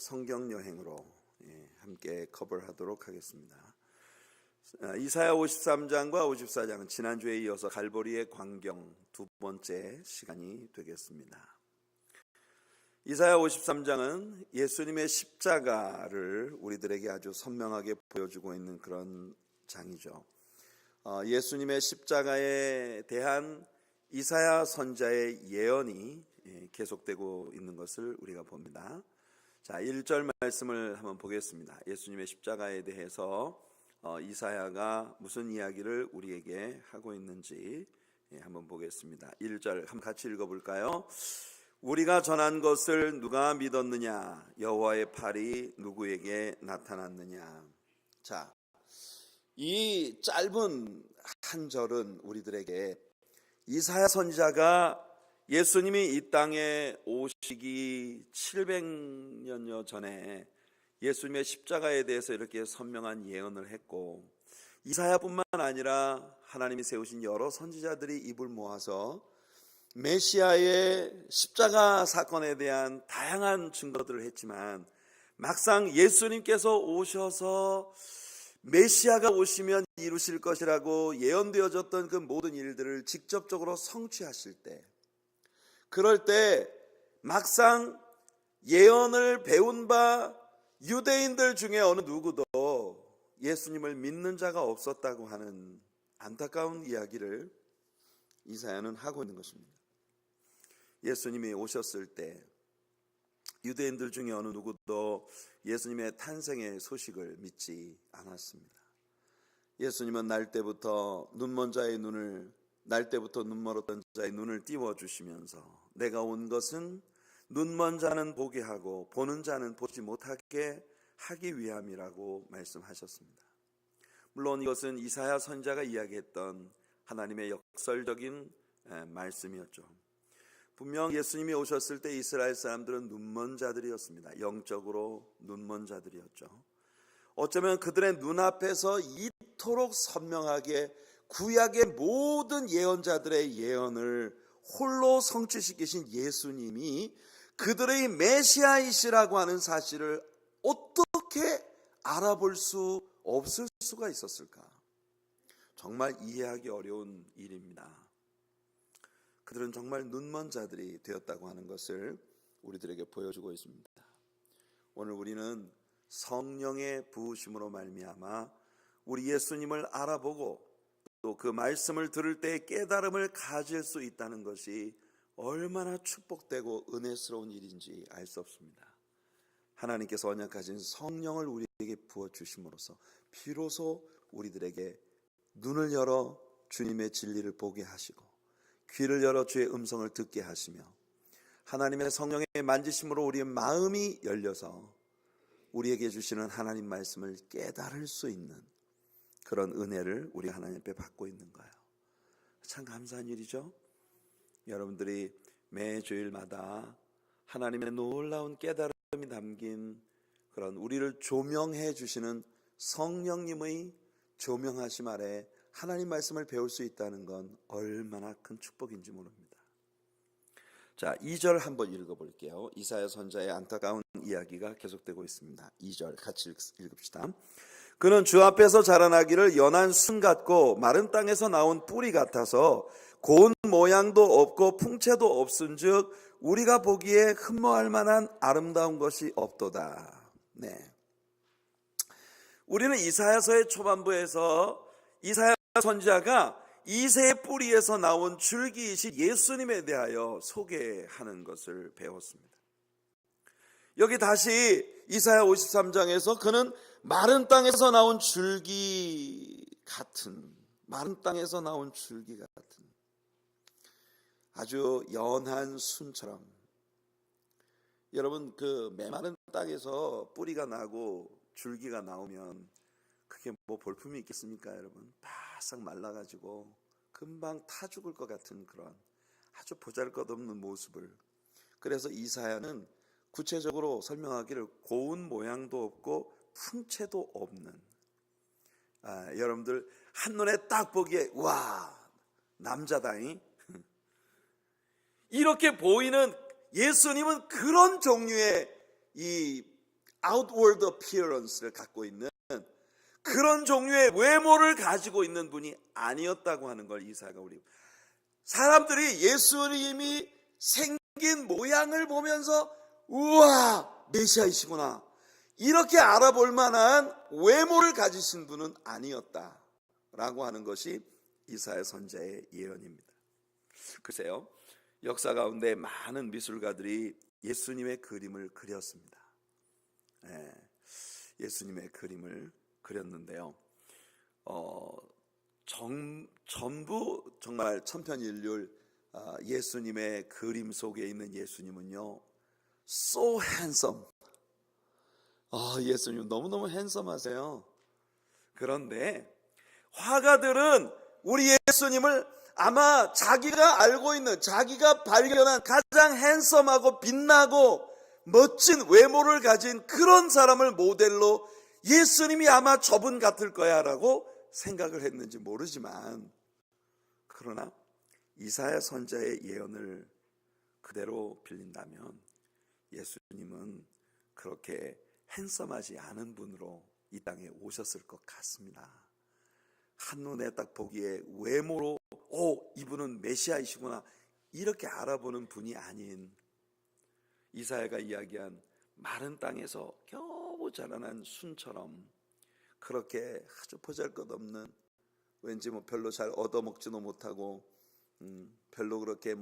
성경 여행으로 함께 커버를 하도록 하겠습니다. 이사야 53장과 54장은 지난주에 이어서 갈보리의 광경 두 번째 시간이 되겠습니다. 이사야 53장은 예수님의 십자가를 우리들에게 아주 선명하게 보여주고 있는 그런 장이죠. 예수님의 십자가에 대한 이사야 선지자의 예언이 계속되고 있는 것을 우리가 봅니다. 자, 1절 말씀을 한번 보겠습니다. 예수님의 십자가에 대해서 이사야가 무슨 이야기를 우리에게 하고 있는지 한번 보겠습니다. 1절 한번 같이 읽어볼까요? 우리가 전한 것을 누가 믿었느냐? 여호와의 팔이 누구에게 나타났느냐? 자, 이 짧은 한 절은 우리들에게 이사야 선지자가 예수님이 이 땅에 오시기 700년여 전에 예수님의 십자가에 대해서 이렇게 선명한 예언을 했고, 이사야뿐만 아니라 하나님이 세우신 여러 선지자들이 입을 모아서 메시아의 십자가 사건에 대한 다양한 증거들을 했지만, 막상 예수님께서 오셔서 메시아가 오시면 이루실 것이라고 예언되어졌던 그 모든 일들을 직접적으로 성취하실 때, 그럴 때 막상 예언을 배운 바 유대인들 중에 어느 누구도 예수님을 믿는 자가 없었다고 하는 안타까운 이야기를 이사야는 하고 있는 것입니다. 예수님이 오셨을 때 유대인들 중에 어느 누구도 예수님의 탄생의 소식을 믿지 않았습니다. 예수님은 날 때부터 눈 멀었던 자의 눈을 띄워주시면서 내가 온 것은 눈먼 자는 보게 하고 보는 자는 보지 못하게 하기 위함이라고 말씀하셨습니다. 물론 이것은 이사야 선지자가 이야기했던 하나님의 역설적인 말씀이었죠. 분명 예수님이 오셨을 때 이스라엘 사람들은 눈먼 자들이었습니다. 영적으로 눈먼 자들이었죠. 어쩌면 그들의 눈앞에서 이토록 선명하게 구약의 모든 예언자들의 예언을 홀로 성취시키신 예수님이 그들의 메시아이시라고 하는 사실을 어떻게 알아볼 수 없을 수가 있었을까? 정말 이해하기 어려운 일입니다. 그들은 정말 눈먼 자들이 되었다고 하는 것을 우리들에게 보여주고 있습니다. 오늘 우리는 성령의 부으심으로 말미암아 우리 예수님을 알아보고 또 그 말씀을 들을 때 깨달음을 가질 수 있다는 것이 얼마나 축복되고 은혜스러운 일인지 알 수 없습니다. 하나님께서 언약하신 성령을 우리에게 부어주심으로써 비로소 우리들에게 눈을 열어 주님의 진리를 보게 하시고 귀를 열어 주의 음성을 듣게 하시며 하나님의 성령의 만지심으로 우리의 마음이 열려서 우리에게 주시는 하나님 말씀을 깨달을 수 있는 그런 은혜를 우리 하나님 앞에 받고 있는 거예요. 참 감사한 일이죠. 여러분들이 매 주일마다 하나님의 놀라운 깨달음이 담긴 그런 우리를 조명해 주시는 성령님의 조명하심 아래 하나님 말씀을 배울 수 있다는 건 얼마나 큰 축복인지 모릅니다. 자, 2절 한번 읽어볼게요. 이사야 선지자의 안타까운 이야기가 계속되고 있습니다. 2절 같이 읽읍시다. 그는 주 앞에서 자라나기를 연한 순 같고 마른 땅에서 나온 뿌리 같아서 고운 모양도 없고 풍채도 없은즉 우리가 보기에 흠모할 만한 아름다운 것이 없도다. 네. 우리는 이사야서의 초반부에서 이사야 선지자가 이새의 뿌리에서 나온 줄기이신 예수님에 대하여 소개하는 것을 배웠습니다. 여기 다시 이사야 53장에서 그는 마른 땅에서 나온 줄기 같은, 마른 땅에서 나온 줄기 같은 아주 연한 순처럼, 여러분 그 메마른 땅에서 뿌리가 나고 줄기가 나오면 그게 뭐 볼품이 있겠습니까? 여러분 바싹 말라가지고 금방 타 죽을 것 같은 그런 아주 보잘것없는 모습을, 그래서 이사야는 구체적으로 설명하기를 고운 모양도 없고 풍채도 없는, 여러분들 한눈에 딱 보기에 와 남자다잉 이렇게 보이는 예수님은 그런 종류의 이 outward appearance를 갖고 있는 그런 종류의 외모를 가지고 있는 분이 아니었다고 하는 걸 이사야가 우리 사람들이 예수님이 생긴 모양을 보면서 우와 메시아이시구나 이렇게 알아볼 만한 외모를 가지신 분은 아니었다라고 하는 것이 이사야 선지자의 예언입니다. 글쎄요, 역사 가운데 많은 미술가들이 예수님의 그림을 그렸습니다. 예수님의 그림을 그렸는데요. 전부 정말 천편일률 예수님의 그림 속에 있는 예수님은요, so handsome. 예수님 너무너무 핸섬하세요. 그런데 화가들은 우리 예수님을 아마 자기가 알고 있는, 자기가 발견한 가장 핸섬하고 빛나고 멋진 외모를 가진 그런 사람을 모델로 예수님이 아마 저분 같을 거야 라고 생각을 했는지 모르지만, 그러나 이사야 선지자의 예언을 그대로 빌린다면 예수님은 그렇게 핸섬하지 않은 분으로 이 땅에 오셨을 것 같습니다. 한눈에 딱 보기에 외모로 이분은 메시아이시구나 이렇게 알아보는 분이 아닌, 이사야가 이야기한 마른 땅에서 겨우 자라난 순처럼 그렇게 아주 보잘것없는, 왠지 별로 잘 얻어먹지도 못하고 별로 그렇게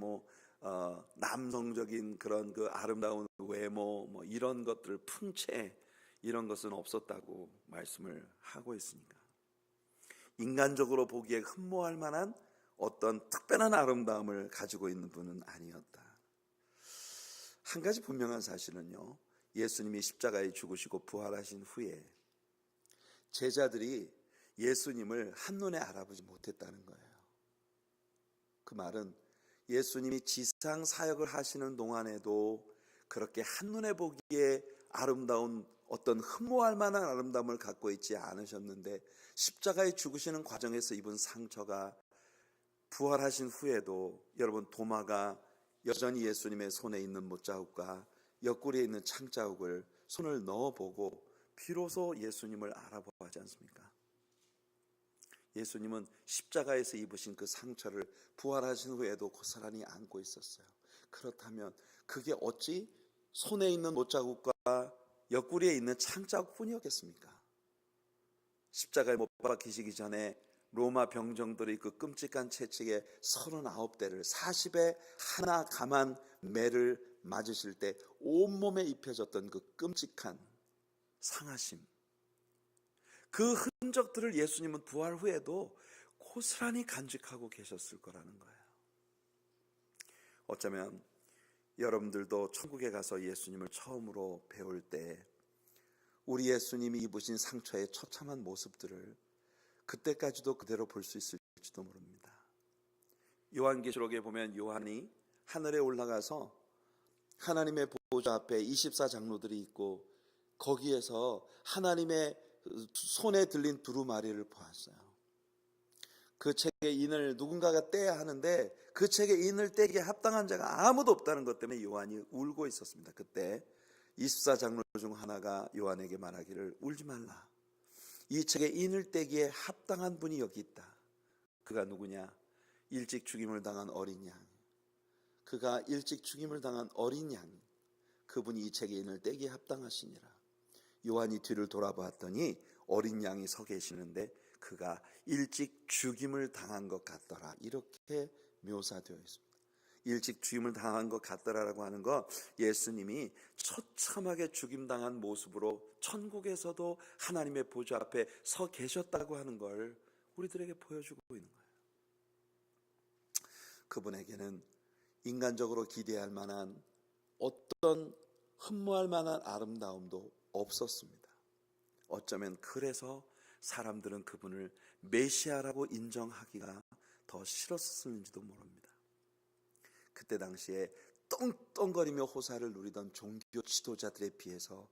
남성적인 그런 그 아름다운 외모 이런 것들, 풍채 이런 것은 없었다고 말씀을 하고 있으니까 인간적으로 보기에 흠모할 만한 어떤 특별한 아름다움을 가지고 있는 분은 아니었다. 한 가지 분명한 사실은요, 예수님이 십자가에 죽으시고 부활하신 후에 제자들이 예수님을 한눈에 알아보지 못했다는 거예요. 그 말은 예수님이 지상 사역을 하시는 동안에도 그렇게 한눈에 보기에 아름다운 어떤 흠모할 만한 아름다움을 갖고 있지 않으셨는데, 십자가에 죽으시는 과정에서 입은 상처가 부활하신 후에도, 여러분 도마가 여전히 예수님의 손에 있는 못자국과 옆구리에 있는 창자국을 손을 넣어보고 비로소 예수님을 알아보지 않습니까? 예수님은 십자가에서 입으신 그 상처를 부활하신 후에도 고스란히 안고 있었어요. 그렇다면 그게 어찌 손에 있는 못자국과 옆구리에 있는 창자국뿐이었겠습니까? 십자가에 못 박히시기 전에 로마 병정들이 그 끔찍한 채찍에 39대를 40에 하나 감한 매를 맞으실 때 온몸에 입혀졌던 그 끔찍한 상하심, 그 흔적들을 예수님은 부활 후에도 고스란히 간직하고 계셨을 거라는 거예요. 어쩌면 여러분들도 천국에 가서 예수님을 처음으로 배울 때 우리 예수님이 입으신 상처의 처참한 모습들을 그때까지도 그대로 볼 수 있을지도 모릅니다. 요한계시록에 보면 요한이 하늘에 올라가서 하나님의 보좌 앞에 24장로들이 있고 거기에서 하나님의 손에 들린 두루마리를 보았어요. 그 책의 인을 누군가가 떼야 하는데 그 책의 인을 떼기에 합당한 자가 아무도 없다는 것 때문에 요한이 울고 있었습니다. 그때 24장로 중 하나가 요한에게 말하기를, 울지 말라. 이 책의 인을 떼기에 합당한 분이 여기 있다. 그가 누구냐? 일찍 죽임을 당한 어린 양. 그가 일찍 죽임을 당한 어린 양. 그분이 이 책의 인을 떼기에 합당하시니라. 요한이 뒤를 돌아보았더니 어린 양이 서 계시는데 그가 일찍 죽임을 당한 것 같더라. 이렇게 묘사되어 있습니다. 일찍 죽임을 당한 것 같더라라고 하는 거, 예수님이 처참하게 죽임당한 모습으로 천국에서도 하나님의 보좌 앞에 서 계셨다고 하는 걸 우리들에게 보여주고 있는 거예요. 그분에게는 인간적으로 기대할 만한 어떤 흠모할 만한 아름다움도 없었습니다. 어쩌면 그래서 사람들은 그분을 메시아라고 인정하기가 더 싫었을지도 모릅니다. 그때 당시에 떵떵거리며 호사를 누리던 종교 지도자들에 비해서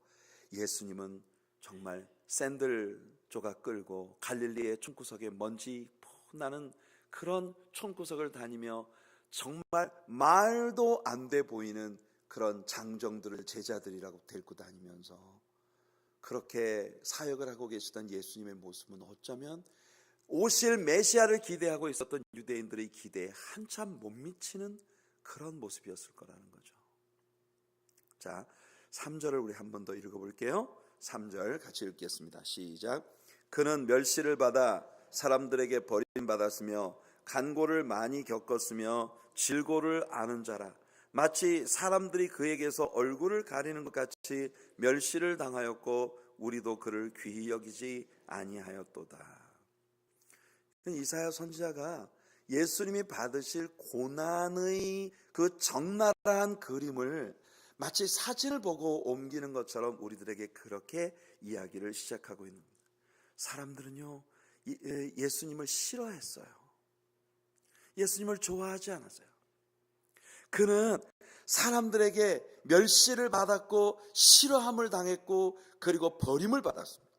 예수님은 정말 샌들 조각 끌고 갈릴리의 촌구석에 먼지 나는 그런 촌구석을 다니며 정말 말도 안 돼 보이는 그런 장정들을 제자들이라고 데리고 다니면서 그렇게 사역을 하고 계시던 예수님의 모습은 어쩌면 오실 메시아를 기대하고 있었던 유대인들의 기대에 한참 못 미치는 그런 모습이었을 거라는 거죠. 자, 3절을 우리 한 번 더 읽어볼게요. 3절 같이 읽겠습니다. 시작. 그는 멸시를 받아 사람들에게 버림받았으며 간고를 많이 겪었으며 질고를 아는 자라. 마치 사람들이 그에게서 얼굴을 가리는 것 같이 멸시를 당하였고 우리도 그를 귀히 여기지 아니하였도다. 이사야 선지자가 예수님이 받으실 고난의 그 적나라한 그림을 마치 사진을 보고 옮기는 것처럼 우리들에게 그렇게 이야기를 시작하고 있는 겁니다. 사람들은요, 예수님을 싫어했어요. 예수님을 좋아하지 않았어요. 그는 사람들에게 멸시를 받았고 싫어함을 당했고 그리고 버림을 받았습니다.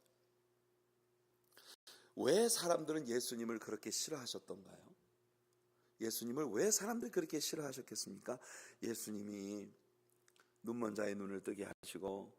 왜 사람들은 예수님을 그렇게 싫어하셨던가요? 예수님을 왜 사람들이 그렇게 싫어하셨겠습니까? 예수님이 눈먼 자의 눈을 뜨게 하시고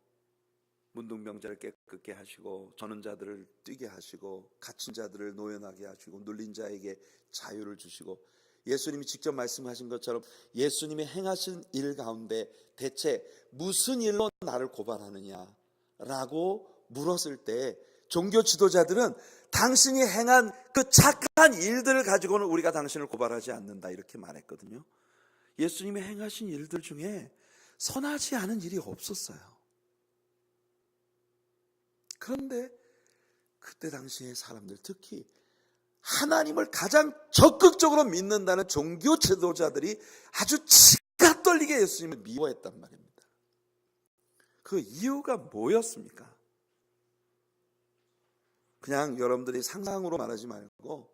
문둥병자를 깨끗게 하시고 저는 자들을 뛰게 하시고 갇힌 자들을 노연하게 하시고 눌린 자에게 자유를 주시고, 예수님이 직접 말씀하신 것처럼 예수님이 행하신 일 가운데 대체 무슨 일로 나를 고발하느냐라고 물었을 때 종교 지도자들은 당신이 행한 그 착한 일들을 가지고는 우리가 당신을 고발하지 않는다 이렇게 말했거든요. 예수님이 행하신 일들 중에 선하지 않은 일이 없었어요. 그런데 그때 당시의 사람들, 특히 하나님을 가장 적극적으로 믿는다는 종교 지도자들이 아주 치가 떨리게 예수님을 미워했단 말입니다. 그 이유가 뭐였습니까? 그냥 여러분들이 상상으로 말하지 말고,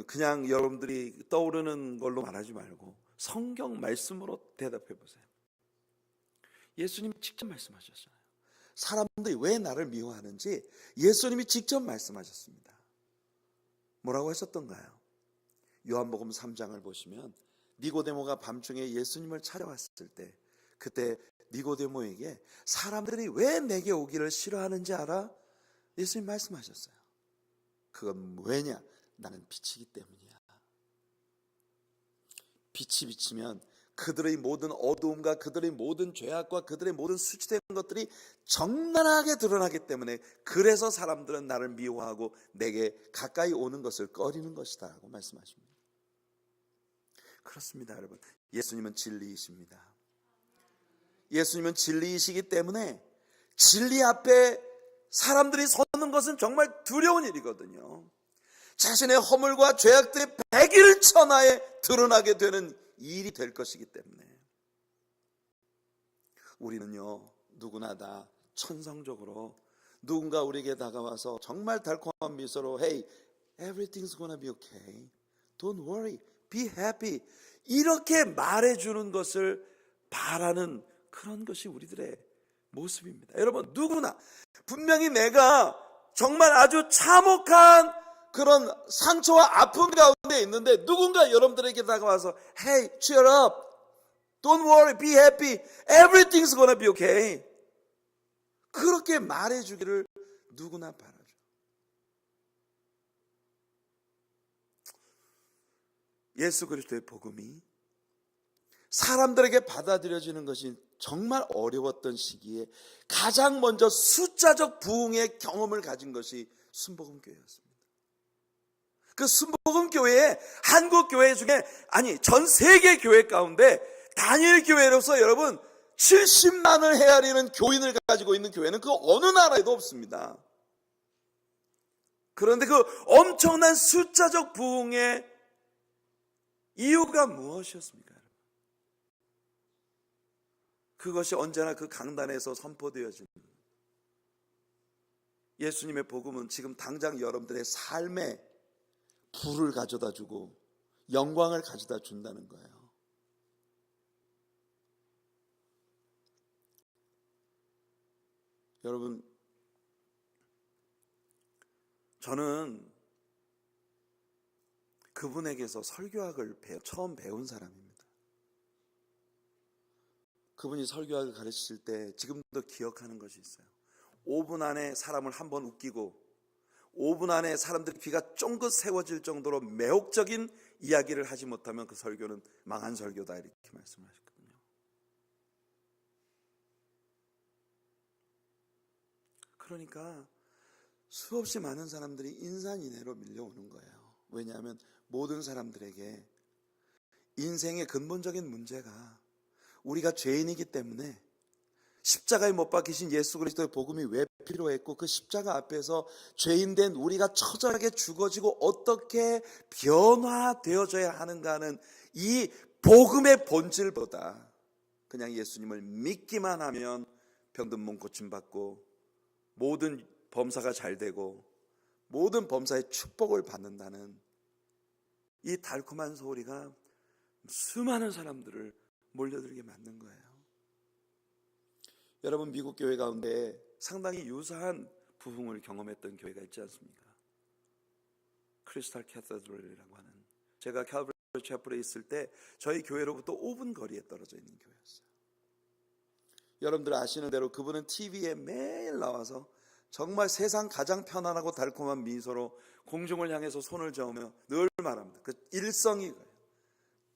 그냥 여러분들이 떠오르는 걸로 말하지 말고 성경 말씀으로 대답해 보세요. 예수님이 직접 말씀하셨잖아요. 사람들이 왜 나를 미워하는지 예수님이 직접 말씀하셨습니다. 뭐라고 하셨던가요? 요한복음 3장을 보시면 니고데모가 밤중에 예수님을 찾아왔을 때 그때 니고데모에게 사람들이 왜 내게 오기를 싫어하는지 알아? 예수님 말씀하셨어요. 그건 왜냐? 나는 빛이기 때문이야. 빛이 비치면 그들의 모든 어두움과 그들의 모든 죄악과 그들의 모든 수치된 것들이 적나라하게 드러나기 때문에, 그래서 사람들은 나를 미워하고 내게 가까이 오는 것을 꺼리는 것이다 라고 말씀하십니다. 그렇습니다, 여러분. 예수님은 진리이십니다. 예수님은 진리이시기 때문에 진리 앞에 사람들이 서는 것은 정말 두려운 일이거든요. 자신의 허물과 죄악들이 백일천하에 드러나게 되는 일이 될 것이기 때문에 우리는요, 누구나 다 천성적으로 누군가 우리에게 다가와서 정말 달콤한 미소로 Hey, everything's gonna be okay. Don't worry. Be happy. 이렇게 말해주는 것을 바라는 그런 것이 우리들의 모습입니다. 여러분, 누구나 분명히 내가 정말 아주 참혹한 그런 상처와 아픔 가운데 있는데 누군가 여러분들에게 다가와서 Hey, cheer up. Don't worry. Be happy. Everything's gonna be okay. 그렇게 말해주기를 누구나 바라죠. 예수 그리스도의 복음이 사람들에게 받아들여지는 것이 정말 어려웠던 시기에 가장 먼저 숫자적 부흥의 경험을 가진 것이 순복음교회였습니다. 그 순복음교회에 한국 교회 중에, 아니 전 세계 교회 가운데 단일 교회로서 여러분 70만을 헤아리는 교인을 가지고 있는 교회는 그 어느 나라에도 없습니다. 그런데 그 엄청난 숫자적 부흥의 이유가 무엇이었습니까? 그것이 언제나 그 강단에서 선포되어지는 예수님의 복음은 지금 당장 여러분들의 삶에 불을 가져다 주고 영광을 가져다 준다는 거예요. 여러분, 저는 그분에게서 설교학을 처음 배운 사람입니다. 그분이 설교학을 가르치실 때 지금도 기억하는 것이 있어요. 5분 안에 사람을 한 번 웃기고 5분 안에 사람들의 귀가 쫑긋 세워질 정도로 매혹적인 이야기를 하지 못하면 그 설교는 망한 설교다, 이렇게 말씀하셨거든요. 그러니까 수없이 많은 사람들이 인산인해로 밀려오는 거예요. 왜냐하면 모든 사람들에게 인생의 근본적인 문제가 우리가 죄인이기 때문에 십자가에 못 박히신 예수 그리스도의 복음이 왜 필요했고, 그 십자가 앞에서 죄인된 우리가 처절하게 죽어지고 어떻게 변화되어져야 하는가 하는 이 복음의 본질보다 그냥 예수님을 믿기만 하면 병든 몸 고침받고 모든 범사가 잘 되고 모든 범사의 축복을 받는다는 이 달콤한 소리가 수많은 사람들을 몰려들게 만든 거예요. 여러분, 미국 교회 가운데 상당히 유사한 부흥을 경험했던 교회가 있지 않습니까? 크리스탈 캐서드럴이라고 하는, 제가 칼버리 채플에 있을 때 저희 교회로부터 5분 거리에 떨어져 있는 교회였어요. 여러분들 아시는 대로 그분은 TV에 매일 나와서 정말 세상 가장 편안하고 달콤한 미소로 공중을 향해서 손을 저으며 늘 말합니다. 그 일성이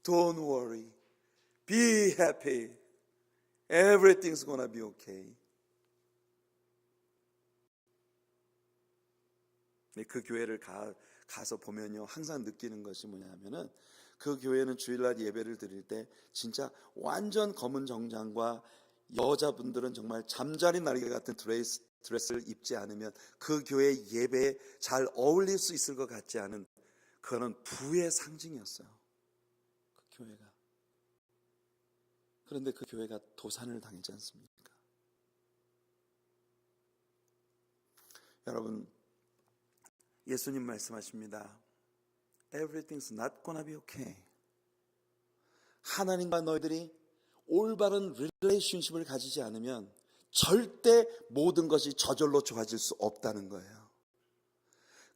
Don't worry, be happy, everything's gonna be okay. 그 교회를 가서 보면요, 항상 느끼는 것이 뭐냐면은, 그 교회는 주일날 예배를 드릴 때 진짜 완전 검은 정장과 여자분들은 정말 잠자리 날개 같은 드레스를 입지 않으면 그 교회 예배에 잘 어울릴 수 있을 것 같지 않은 그런 부의 상징이었어요, 그 교회가. 그런데 그 교회가 도산을 당하지 않습니까? 여러분, 예수님 말씀하십니다. Everything's not gonna be okay. 하나님과 너희들이 올바른 릴레이션십을 가지지 않으면 절대 모든 것이 저절로 좋아질 수 없다는 거예요.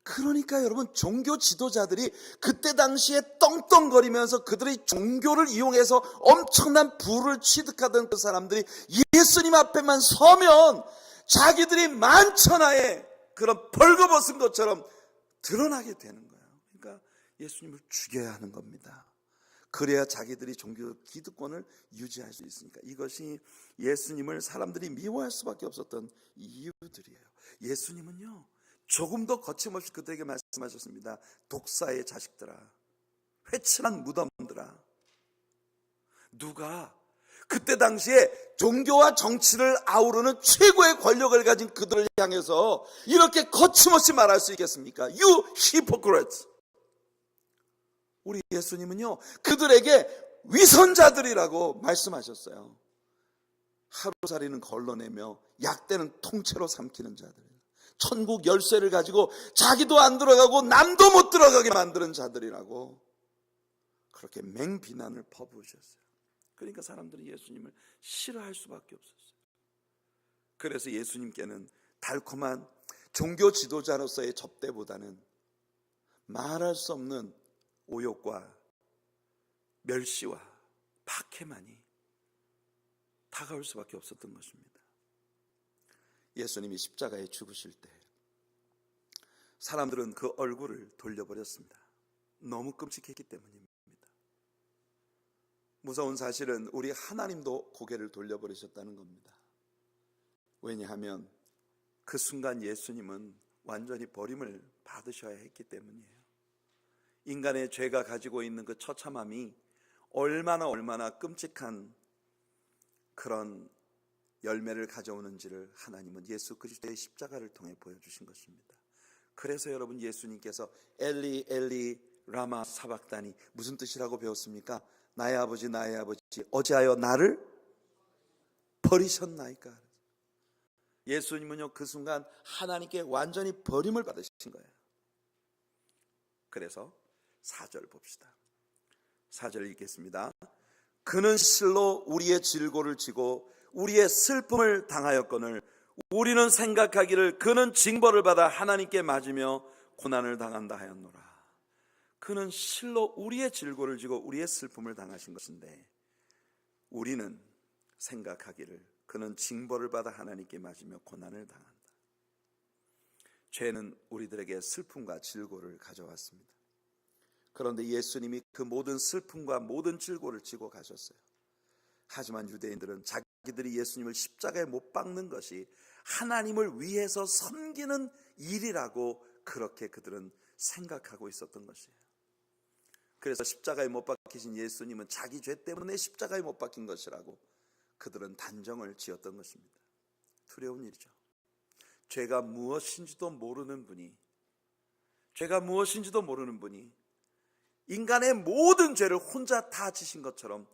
그러니까 여러분, 종교 지도자들이 그때 당시에 떵떵거리면서 그들의 종교를 이용해서 엄청난 부를 취득하던 그 사람들이 예수님 앞에만 서면 자기들이 만천하에 그런 벌거벗은 것처럼 드러나게 되는 거예요. 그러니까 예수님을 죽여야 하는 겁니다. 그래야 자기들이 종교 기득권을 유지할 수 있으니까. 이것이 예수님을 사람들이 미워할 수밖에 없었던 이유들이에요. 예수님은요, 조금 더 거침없이 그들에게 말씀하셨습니다. 독사의 자식들아, 회칠한 무덤들아. 누가 그때 당시에 종교와 정치를 아우르는 최고의 권력을 가진 그들을 향해서 이렇게 거침없이 말할 수 있겠습니까? You hypocrites. 우리 예수님은요, 그들에게 위선자들이라고 말씀하셨어요. 하루살이는 걸러내며 약대는 통째로 삼키는 자들, 천국 열쇠를 가지고 자기도 안 들어가고 남도 못 들어가게 만드는 자들이라고 그렇게 맹비난을 퍼부으셨어요. 그러니까 사람들이 예수님을 싫어할 수밖에 없었어요. 그래서 예수님께는 달콤한 종교 지도자로서의 접대보다는 말할 수 없는 오욕과 멸시와 박해만이 다가올 수밖에 없었던 것입니다. 예수님이 십자가에 죽으실 때 사람들은 그 얼굴을 돌려버렸습니다. 너무 끔찍했기 때문입니다. 무서운 사실은 우리 하나님도 고개를 돌려버리셨다는 겁니다. 왜냐하면 그 순간 예수님은 완전히 버림을 받으셔야 했기 때문이에요. 인간의 죄가 가지고 있는 그 처참함이 얼마나 끔찍한 그런 열매를 가져오는지를 하나님은 예수 그리스도의 십자가를 통해 보여주신 것입니다. 그래서 여러분, 예수님께서 엘리 엘리 라마 사박다니, 무슨 뜻이라고 배웠습니까? 나의 아버지 어찌하여 나를 버리셨나이까. 예수님은요, 그 순간 하나님께 완전히 버림을 받으신 거예요. 그래서 4절 봅시다. 4절 읽겠습니다. 그는 실로 우리의 질고를 지고 우리의 슬픔을 당하였거늘 우리는 생각하기를 그는 징벌을 받아 하나님께 맞으며 고난을 당한다 하였노라. 그는 실로 우리의 질고를 지고 우리의 슬픔을 당하신 것인데 우리는 생각하기를 그는 징벌을 받아 하나님께 맞으며 고난을 당한다. 죄는 우리들에게 슬픔과 질고를 가져왔습니다. 그런데 예수님이 그 모든 슬픔과 모든 질고를 지고 가셨어요. 하지만 유대인들은 자기들이 예수님을 십자가에 못 박는 것이 하나님을 위해서 섬기는 일이라고 그렇게 그들은 생각하고 있었던 것이에요. 그래서 십자가에 못 박히신 예수님은 자기 죄 때문에 십자가에 못 박힌 것이라고 그들은 단정을 지었던 것입니다. 두려운 일이죠. 죄가 무엇인지도 모르는 분이 인간의 모든 죄를 혼자 다 지신 것처럼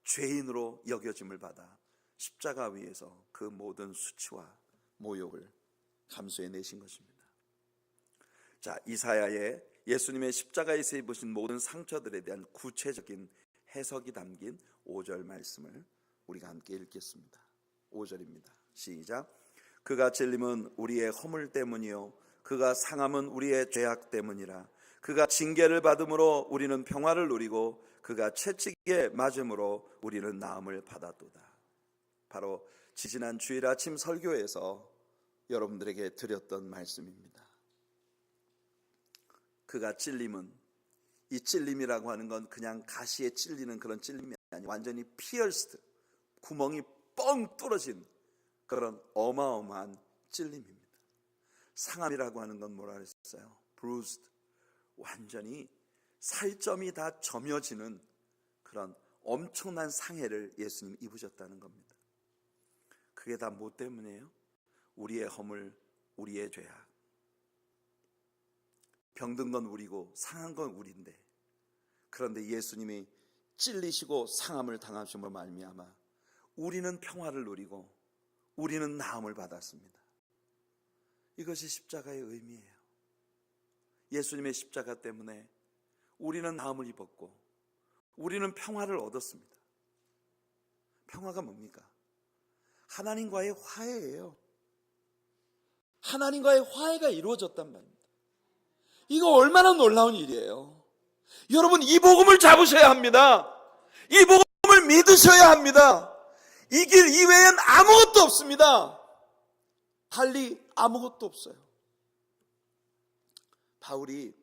죄인으로 여겨짐을 받아 십자가 위에서 그 모든 수치와 모욕을 감수해내신 것입니다. 자, 이사야의 예수님의 십자가에서 입으신 모든 상처들에 대한 구체적인 해석이 담긴 5절 말씀을 우리가 함께 읽겠습니다. 5절입니다. 시작. 그가 찔림은 우리의 허물 때문이요 그가 상함은 우리의 죄악 때문이라. 그가 징계를 받음으로 우리는 평화를 누리고 그가 채찍에 맞음으로 우리는 나음을 받았도다. 바로 지지난 주일 아침 설교에서 여러분들에게 드렸던 말씀입니다. 그가 찔림은, 이 찔림이라고 하는 건 그냥 가시에 찔리는 그런 찔림이 아니고 완전히 피어스드, 구멍이 뻥 뚫어진 그런 어마어마한 찔림입니다. 상함이라고 하는 건 뭐라 그랬어요? bruised, 완전히 살점이 다 점여지는 그런 엄청난 상해를 예수님 입으셨다는 겁니다. 그게 다 뭐 때문이에요? 우리의 허물, 우리의 죄악. 병든 건 우리고 상한 건 우리인데, 그런데 예수님이 찔리시고 상함을 당하심으로 말미암아 우리는 평화를 누리고 우리는 나음을 받았습니다. 이것이 십자가의 의미예요. 예수님의 십자가 때문에 우리는 나음을 입었고 우리는 평화를 얻었습니다. 평화가 뭡니까? 하나님과의 화해예요. 하나님과의 화해가 이루어졌단 말입니다. 이거 얼마나 놀라운 일이에요. 여러분, 이 복음을 잡으셔야 합니다. 이 복음을 믿으셔야 합니다. 이 길 이외엔 아무것도 없습니다. 달리 아무것도 없어요. 바울이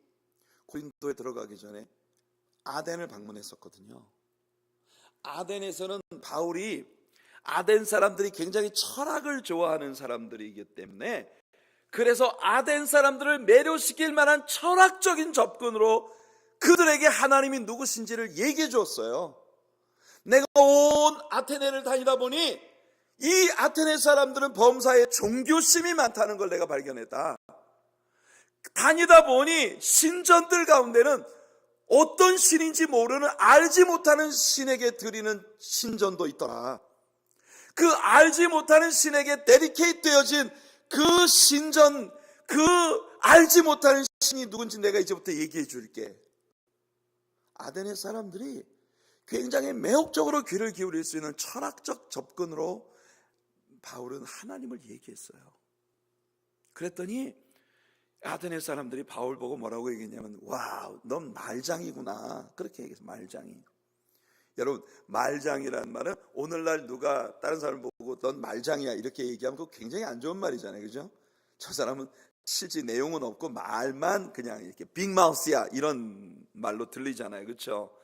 고린도에 들어가기 전에 아덴을 방문했었거든요. 아덴에서는 바울이, 아덴 사람들이 굉장히 철학을 좋아하는 사람들이기 때문에, 그래서 아덴 사람들을 매료시킬 만한 철학적인 접근으로 그들에게 하나님이 누구신지를 얘기해 주었어요. 내가 온 아테네를 다니다 보니 이 아테네 사람들은 범사에 종교심이 많다는 걸 내가 발견했다. 다니다 보니 신전들 가운데는 어떤 신인지 모르는, 알지 못하는 신에게 드리는 신전도 있더라. 그 알지 못하는 신에게 데디케이트 되어진 그 신전, 그 알지 못하는 신이 누군지 내가 이제부터 얘기해 줄게. 아테네 사람들이 굉장히 매혹적으로 귀를 기울일 수 있는 철학적 접근으로 바울은 하나님을 얘기했어요. 그랬더니 아테네 사람들이 바울 보고 뭐라고 얘기했냐면, 와우, 넌 말장이구나, 그렇게 얘기했어요. 말장이. 여러분, 말장이라는 말은 오늘날 누가 다른 사람 보고 넌 말장이야 이렇게 얘기하면 그거 굉장히 안 좋은 말이잖아요, 그죠? 저 사람은 실제 내용은 없고 말만 그냥 이렇게 빅마우스야 이런 말로 들리잖아요, 그렇죠?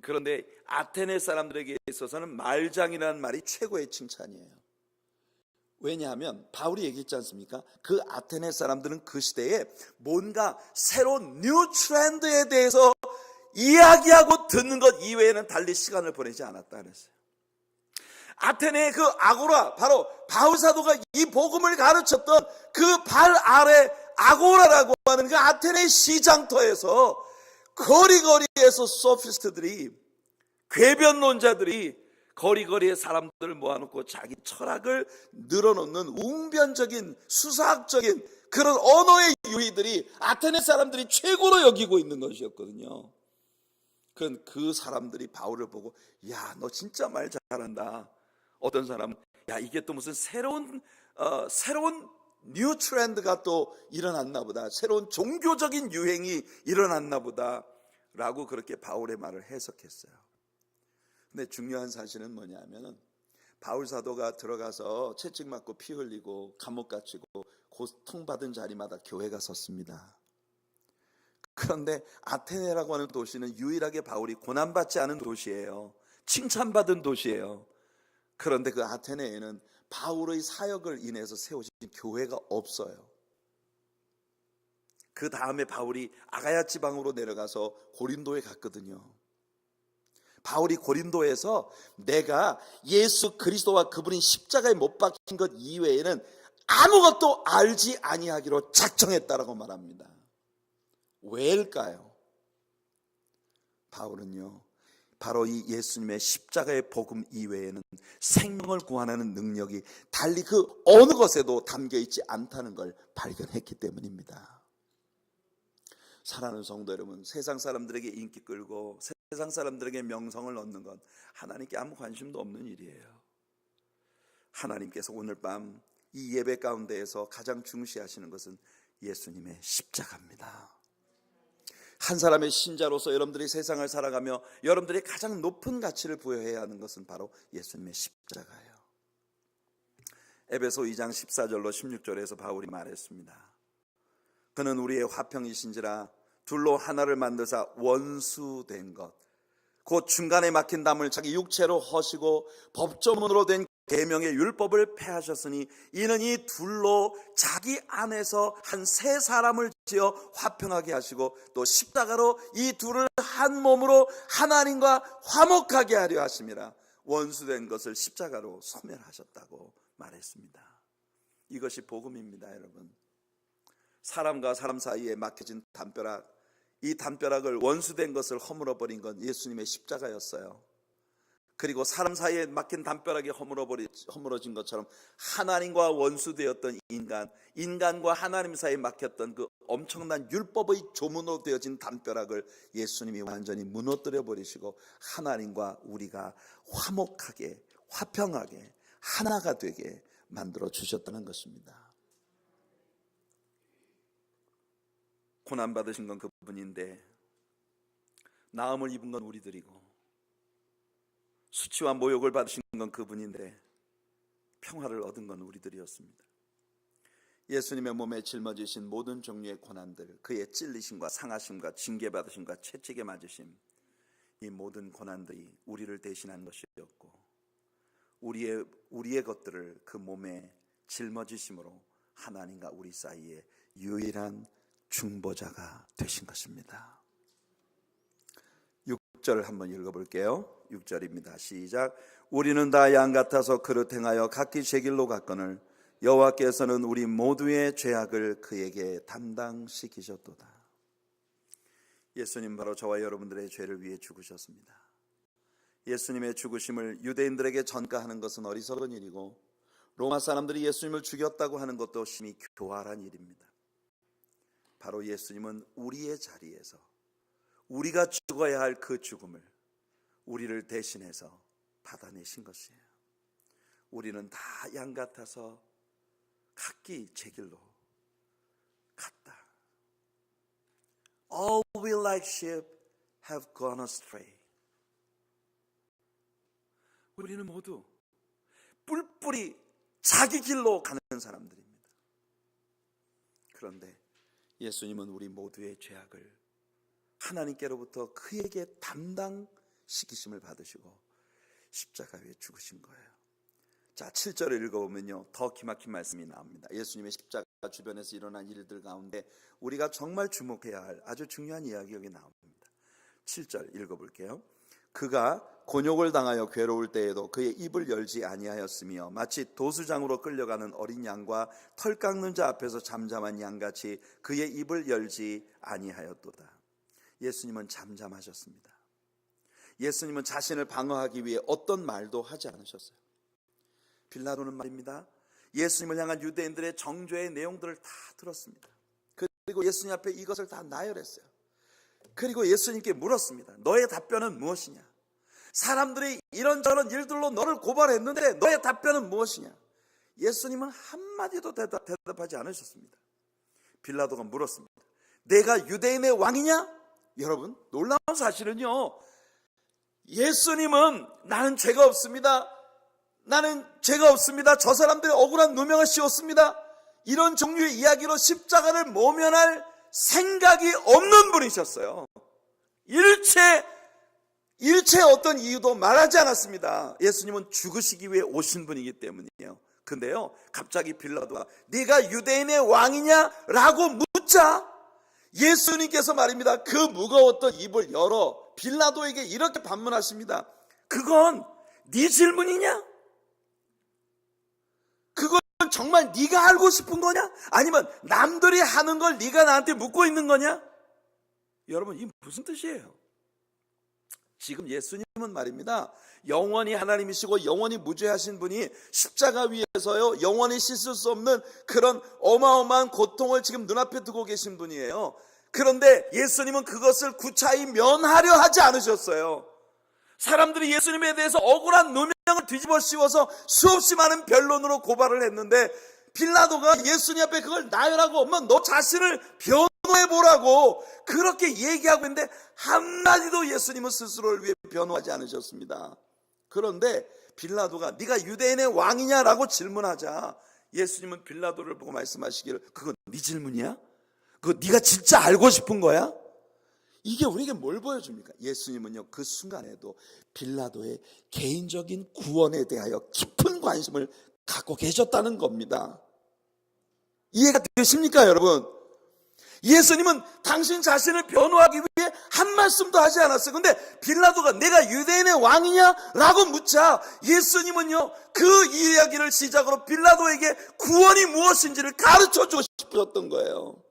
그런데 아테네 사람들에게 있어서는 말장이라는 말이 최고의 칭찬이에요. 왜냐하면 바울이 얘기했지 않습니까? 그 아테네 사람들은 그 시대에 뭔가 새로운 뉴 트렌드에 대해서 이야기하고 듣는 것 이외에는 달리 시간을 보내지 않았다 그랬어요. 아테네의 그 아고라, 바로 바울 사도가 이 복음을 가르쳤던 그 발 아래 아고라라고 하는 그 아테네 시장터에서 거리거리에서 소피스트들이, 궤변론자들이 거리거리에 사람들을 모아놓고 자기 철학을 늘어놓는 웅변적인 수사학적인 그런 언어의 유희들이 아테네 사람들이 최고로 여기고 있는 것이었거든요. 그 사람들이 바울을 보고, 야, 너 진짜 말 잘한다. 어떤 사람은, 야, 이게 또 무슨 새로운 뉴 트렌드가 또 일어났나 보다, 새로운 종교적인 유행이 일어났나 보다 라고 그렇게 바울의 말을 해석했어요. 근데 중요한 사실은 뭐냐면은 바울 사도가 들어가서 채찍 맞고 피 흘리고 감옥 갇히고 고통받은 자리마다 교회가 섰습니다. 그런데 아테네라고 하는 도시는 유일하게 바울이 고난받지 않은 도시예요. 칭찬받은 도시예요. 그런데 그 아테네에는 바울의 사역을 인해서 세워진 교회가 없어요. 그 다음에 바울이 아가야 지방으로 내려가서 고린도에 갔거든요. 바울이 고린도에서 내가 예수 그리스도와 그분이 십자가에 못 박힌 것 이외에는 아무것도 알지 아니하기로 작정했다라고 말합니다. 왜일까요? 바울은요, 바로 이 예수님의 십자가의 복음 이외에는 생명을 구원하는 능력이 달리 그 어느 것에도 담겨 있지 않다는 걸 발견했기 때문입니다. 사랑하는 성도 여러분, 세상 사람들에게 인기 끌고 세상 사람들에게 명성을 얻는 건 하나님께 아무 관심도 없는 일이에요. 하나님께서 오늘 밤 이 예배 가운데에서 가장 중시하시는 것은 예수님의 십자가입니다. 한 사람의 신자로서 여러분들이 세상을 살아가며 여러분들이 가장 높은 가치를 부여해야 하는 것은 바로 예수님의 십자가예요. 에베소 2장 14절로 16절에서 바울이 말했습니다. 그는 우리의 화평이신지라 둘로 하나를 만드사 원수된 것 곧 중간에 막힌 담을 자기 육체로 허시고 법조문으로 된 계명의 율법을 폐하셨으니 이는 이 둘로 자기 안에서 한 세 사람을 지어 화평하게 하시고 또 십자가로 이 둘을 한 몸으로 하나님과 화목하게 하려 하심이라. 원수된 것을 십자가로 소멸하셨다고 말했습니다. 이것이 복음입니다, 여러분. 사람과 사람 사이에 막혀진 담벼락, 이 담벼락을 원수된 것을 허물어버린 건 예수님의 십자가였어요. 그리고 사람 사이에 막힌 담벼락이 허물어진 것처럼 하나님과 원수되었던 인간과 하나님 사이에 막혔던 그 엄청난 율법의 조문으로 되어진 담벼락을 예수님이 완전히 무너뜨려 버리시고 하나님과 우리가 화목하게, 화평하게, 하나가 되게 만들어 주셨다는 것입니다. 고난받으신 건 그분인데 나음을 입은 건 우리들이고 수치와 모욕을 받으신 건 그분인데 평화를 얻은 건 우리들이었습니다. 예수님의 몸에 짊어지신 모든 종류의 고난들, 그의 찔리심과 상하심과 징계받으심과 채찍에 맞으심, 이 모든 고난들이 우리를 대신한 것이었고 우리의 것들을 그 몸에 짊어지심으로 하나님과 우리 사이에 유일한 중보자가 되신 것입니다. 6절 한번 읽어볼게요. 6절입니다. 시작. 우리는 다 양 같아서 그릇 행하여 각기 제 길로 갔거늘 여호와께서는 우리 모두의 죄악을 그에게 담당시키셨도다. 예수님 바로 저와 여러분들의 죄를 위해 죽으셨습니다. 예수님의 죽으심을 유대인들에게 전가하는 것은 어리석은 일이고 로마 사람들이 예수님을 죽였다고 하는 것도 심히 교활한 일입니다. 바로 예수님은 우리의 자리에서 우리가 죽어야 할 그 죽음을 우리를 대신해서 받아내신 것이에요. 우리는 다 양 같아서 각기 제 길로 갔다. All we like sheep have gone astray. 우리는 모두 뿔뿔이 자기 길로 가는 사람들입니다. 그런데 예수님은 우리 모두의 죄악을 하나님께로부터 그에게 담당시키심을 받으시고 십자가 위에 죽으신 거예요. 자, 7절을 읽어보면요, 더 기막힌 말씀이 나옵니다. 예수님의 십자가 주변에서 일어난 일들 가운데 우리가 정말 주목해야 할 아주 중요한 이야기가 여기 나옵니다. 7절 읽어볼게요. 그가 곤욕을 당하여 괴로울 때에도 그의 입을 열지 아니하였으며 마치 도수장으로 끌려가는 어린 양과 털 깎는 자 앞에서 잠잠한 양같이 그의 입을 열지 아니하였도다. 예수님은 잠잠하셨습니다. 예수님은 자신을 방어하기 위해 어떤 말도 하지 않으셨어요. 빌라도는 말입니다, 예수님을 향한 유대인들의 정죄의 내용들을 다 들었습니다. 그리고 예수님 앞에 이것을 다 나열했어요. 그리고 예수님께 물었습니다. 너의 답변은 무엇이냐? 사람들이 이런저런 일들로 너를 고발했는데 너의 답변은 무엇이냐? 예수님은 한마디도 대답하지 않으셨습니다. 빌라도가 물었습니다. 내가 유대인의 왕이냐? 여러분, 놀라운 사실은요, 예수님은 나는 죄가 없습니다, 나는 죄가 없습니다. 저 사람들이 억울한 누명을 씌웠습니다. 이런 종류의 이야기로 십자가를 모면할 생각이 없는 분이셨어요. 일체 어떤 이유도 말하지 않았습니다. 예수님은 죽으시기 위해 오신 분이기 때문이에요. 근데요, 갑자기 빌라도가 네가 유대인의 왕이냐? 라고 묻자 예수님께서 말입니다, 그 무거웠던 입을 열어 빌라도에게 이렇게 반문하십니다. 그건 네 질문이냐? 그건 정말 네가 알고 싶은 거냐? 아니면 남들이 하는 걸 네가 나한테 묻고 있는 거냐? 여러분, 이게 무슨 뜻이에요? 지금 예수님은 말입니다, 영원히 하나님이시고 영원히 무죄하신 분이 십자가 위에서요 영원히 씻을 수 없는 그런 어마어마한 고통을 지금 눈앞에 두고 계신 분이에요. 그런데 예수님은 그것을 구차히 면하려 하지 않으셨어요. 사람들이 예수님에 대해서 억울한 누명을 뒤집어 씌워서 수없이 많은 변론으로 고발을 했는데 빌라도가 예수님 앞에 그걸 나열하고 엄마 너 자신을 변호해보라고 그렇게 얘기하고 있는데 한마디도 예수님은 스스로를 위해 변호하지 않으셨습니다. 그런데 빌라도가 네가 유대인의 왕이냐라고 질문하자 예수님은 빌라도를 보고 말씀하시기를 그건 네 질문이야? 그거 네가 진짜 알고 싶은 거야? 이게 우리에게 뭘 보여줍니까? 예수님은요 그 순간에도 빌라도의 개인적인 구원에 대하여 깊은 관심을 갖고 계셨다는 겁니다. 이해가 되십니까 여러분? 예수님은 당신 자신을 변호하기 위해 한 말씀도 하지 않았어요. 근데 빌라도가 내가 유대인의 왕이냐? 라고 묻자 예수님은요 그 이야기를 시작으로 빌라도에게 구원이 무엇인지를 가르쳐주고 싶으셨던 거예요.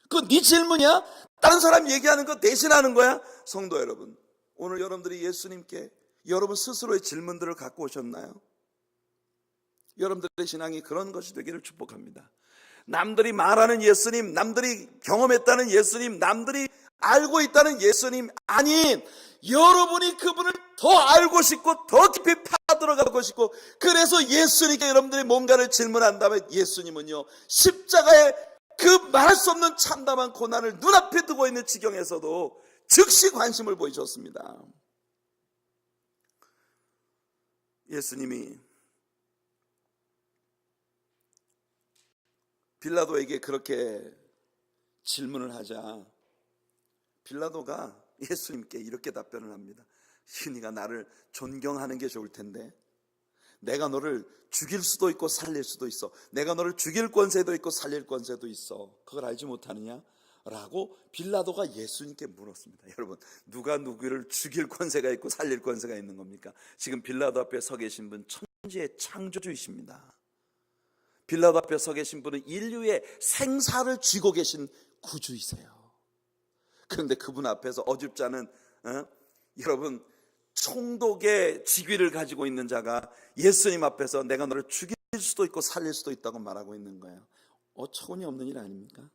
그거 네 질문이야? 다른 사람 얘기하는 거 대신하는 거야? 성도 여러분, 오늘 여러분들이 예수님께 여러분 스스로의 질문들을 갖고 오셨나요? 여러분들의 신앙이 그런 것이 되기를 축복합니다. 남들이 말하는 예수님, 남들이 경험했다는 예수님, 남들이 알고 있다는 예수님 아닌 여러분이 그분을 더 알고 싶고 더 깊이 파들어가고 싶고 그래서 예수님께 여러분들이 뭔가를 질문한다면 예수님은요 십자가에 그 말할 수 없는 참담한 고난을 눈앞에 두고 있는 지경에서도 즉시 관심을 보이셨습니다. 예수님이 빌라도에게 그렇게 질문을 하자 빌라도가 예수님께 이렇게 답변을 합니다. 네가 나를 존경하는 게 좋을 텐데 내가 너를 죽일 수도 있고 살릴 수도 있어. 내가 너를 죽일 권세도 있고 살릴 권세도 있어. 그걸 알지 못하느냐? 라고 빌라도가 예수님께 물었습니다. 여러분, 누가 누구를 죽일 권세가 있고 살릴 권세가 있는 겁니까? 지금 빌라도 앞에 서 계신 분 천지의 창조주이십니다. 빌라도 앞에 서 계신 분은 인류의 생사를 쥐고 계신 구주이세요. 그런데 그분 앞에서 어줍지 않은 여러분 총독의 직위를 가지고 있는 자가 예수님 앞에서 내가 너를 죽일 수도 있고 살릴 수도 있다고 말하고 있는 거예요. 어처구니 없는 일 아닙니까?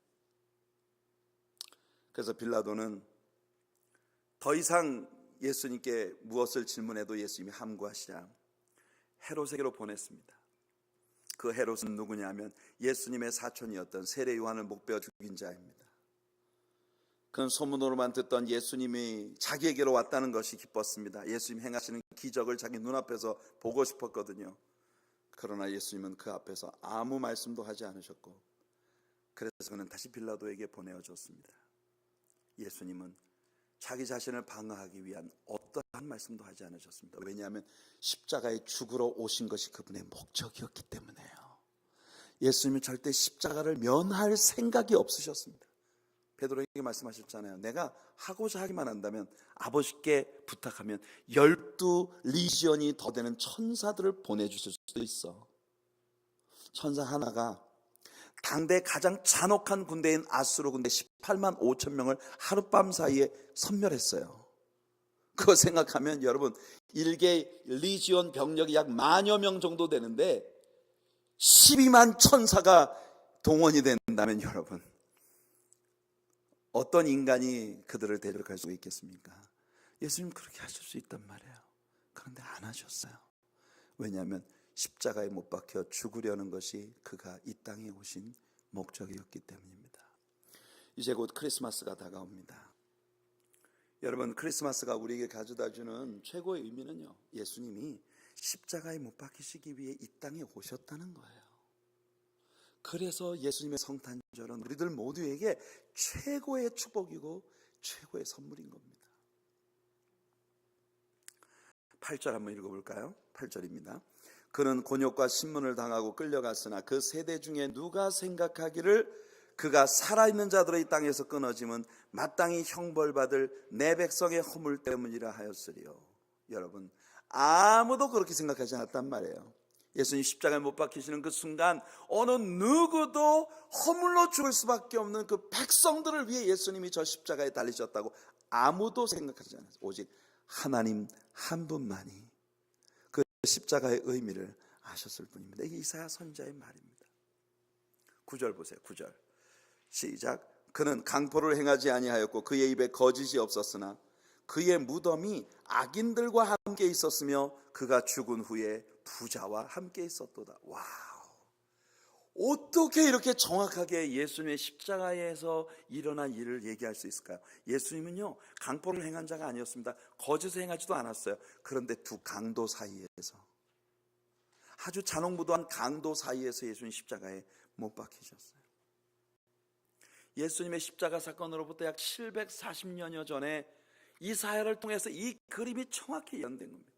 그래서 빌라도는 더 이상 예수님께 무엇을 질문해도 예수님이 함구하시자 헤롯에게로 보냈습니다. 그 헤롯은 누구냐면 예수님의 사촌이었던 세례 요한을 목베어 죽인 자입니다. 그는 소문으로만 듣던 예수님이 자기에게로 왔다는 것이 기뻤습니다. 예수님 행하시는 기적을 자기 눈앞에서 보고 싶었거든요. 그러나 예수님은 그 앞에서 아무 말씀도 하지 않으셨고 그래서 그는 다시 빌라도에게 보내어졌습니다. 예수님은 자기 자신을 방어하기 위한 어떠한 말씀도 하지 않으셨습니다. 왜냐하면 십자가에 죽으러 오신 것이 그분의 목적이었기 때문에요. 예수님은 절대 십자가를 면할 생각이 없으셨습니다. 베드로에게 말씀하셨잖아요. 내가 하고자 하기만 한다면 아버지께 부탁하면 12리지언이 더 되는 천사들을 보내주실 수도 있어. 천사 하나가 당대 가장 잔혹한 군대인 아수르 군대 18만 5천 명을 하룻밤 사이에 섬멸했어요. 그거 생각하면 여러분 1개 리지온 병력이 약 10,000여 명 정도 되는데 12만 천사가 동원이 된다면 여러분 어떤 인간이 그들을 대적할 수 있겠습니까? 예수님 그렇게 하실 수 있단 말이에요. 그런데 안 하셨어요. 왜냐하면 십자가에 못 박혀 죽으려는 것이 그가 이 땅에 오신 목적이었기 때문입니다. 이제 곧 크리스마스가 다가옵니다. 여러분 크리스마스가 우리에게 가져다주는 최고의 의미는요 예수님이 십자가에 못 박히시기 위해 이 땅에 오셨다는 거예요. 그래서 예수님의 성탄절은 우리들 모두에게 최고의 축복이고 최고의 선물인 겁니다. 8절 한번 읽어볼까요? 8절입니다. 그는 곤욕과 신문을 당하고 끌려갔으나 그 세대 중에 누가 생각하기를 그가 살아있는 자들의 이 땅에서 끊어짐은 마땅히 형벌받을 내 백성의 허물 때문이라 하였으리요. 여러분, 아무도 그렇게 생각하지 않았단 말이에요. 예수님 십자가에 못 박히시는 그 순간 어느 누구도 허물로 죽을 수밖에 없는 그 백성들을 위해 예수님이 저 십자가에 달리셨다고 아무도 생각하지 않았어요. 오직 하나님 한 분만이 그 십자가의 의미를 아셨을 뿐입니다. 이게 이사야 선지자의 말입니다. 9절 보세요. 9절 시작. 그는 강포를 행하지 아니하였고 그의 입에 거짓이 없었으나 그의 무덤이 악인들과 함께 있었으며 그가 죽은 후에 부자와 함께 있었도다. 와우, 어떻게 이렇게 정확하게 예수님의 십자가에서 일어난 일을 얘기할 수 있을까요? 예수님은요, 강포를 행한 자가 아니었습니다. 거짓을 행하지도 않았어요. 그런데 두 강도 사이에서, 아주 잔혹무도한 강도 사이에서 예수님 십자가에 못 박히셨어요. 예수님의 십자가 사건으로부터 약 740년여 전에 이사야를 통해서 이 그림이 정확히 예언된 겁니다.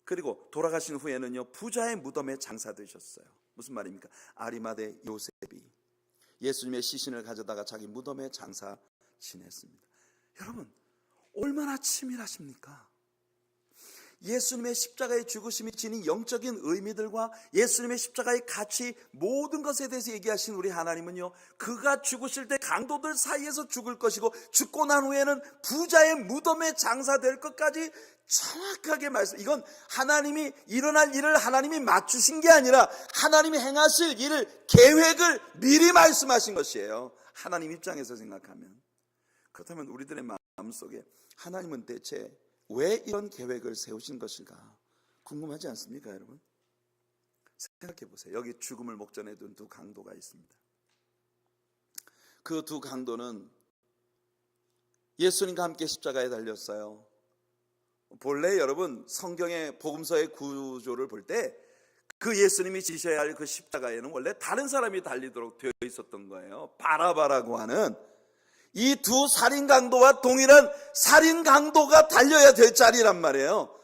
그리고 돌아가신 후에는요, 부자의 무덤에 장사되셨어요. 무슨 말입니까? 아리마대 요셉이 예수님의 시신을 가져다가 자기 무덤에 장사 지냈습니다. 여러분, 얼마나 치밀하십니까? 예수님의 십자가의 죽으심이 지닌 영적인 의미들과 예수님의 십자가의 가치, 모든 것에 대해서 얘기하신 우리 하나님은요, 그가 죽으실 때 강도들 사이에서 죽을 것이고 죽고 난 후에는 부자의 무덤에 장사될 것까지 정확하게 말씀. 이건 하나님이 일어날 일을 하나님이 맞추신 게 아니라 하나님이 행하실 일을, 계획을 미리 말씀하신 것이에요. 하나님 입장에서 생각하면. 그렇다면 우리들의 마음속에 하나님은 대체 왜 이런 계획을 세우신 것일까 궁금하지 않습니까, 여러분? 생각해 보세요. 여기 죽음을 목전에 둔 두 강도가 있습니다. 그 두 강도는 예수님과 함께 십자가에 달렸어요. 본래 여러분, 성경의 복음서의 구조를 볼 때 그 예수님이 지셔야 할 그 십자가에는 원래 다른 사람이 달리도록 되어 있었던 거예요. 바라바라고 하는 이 두 살인 강도와 동일한 살인 강도가 달려야 될 자리란 말이에요.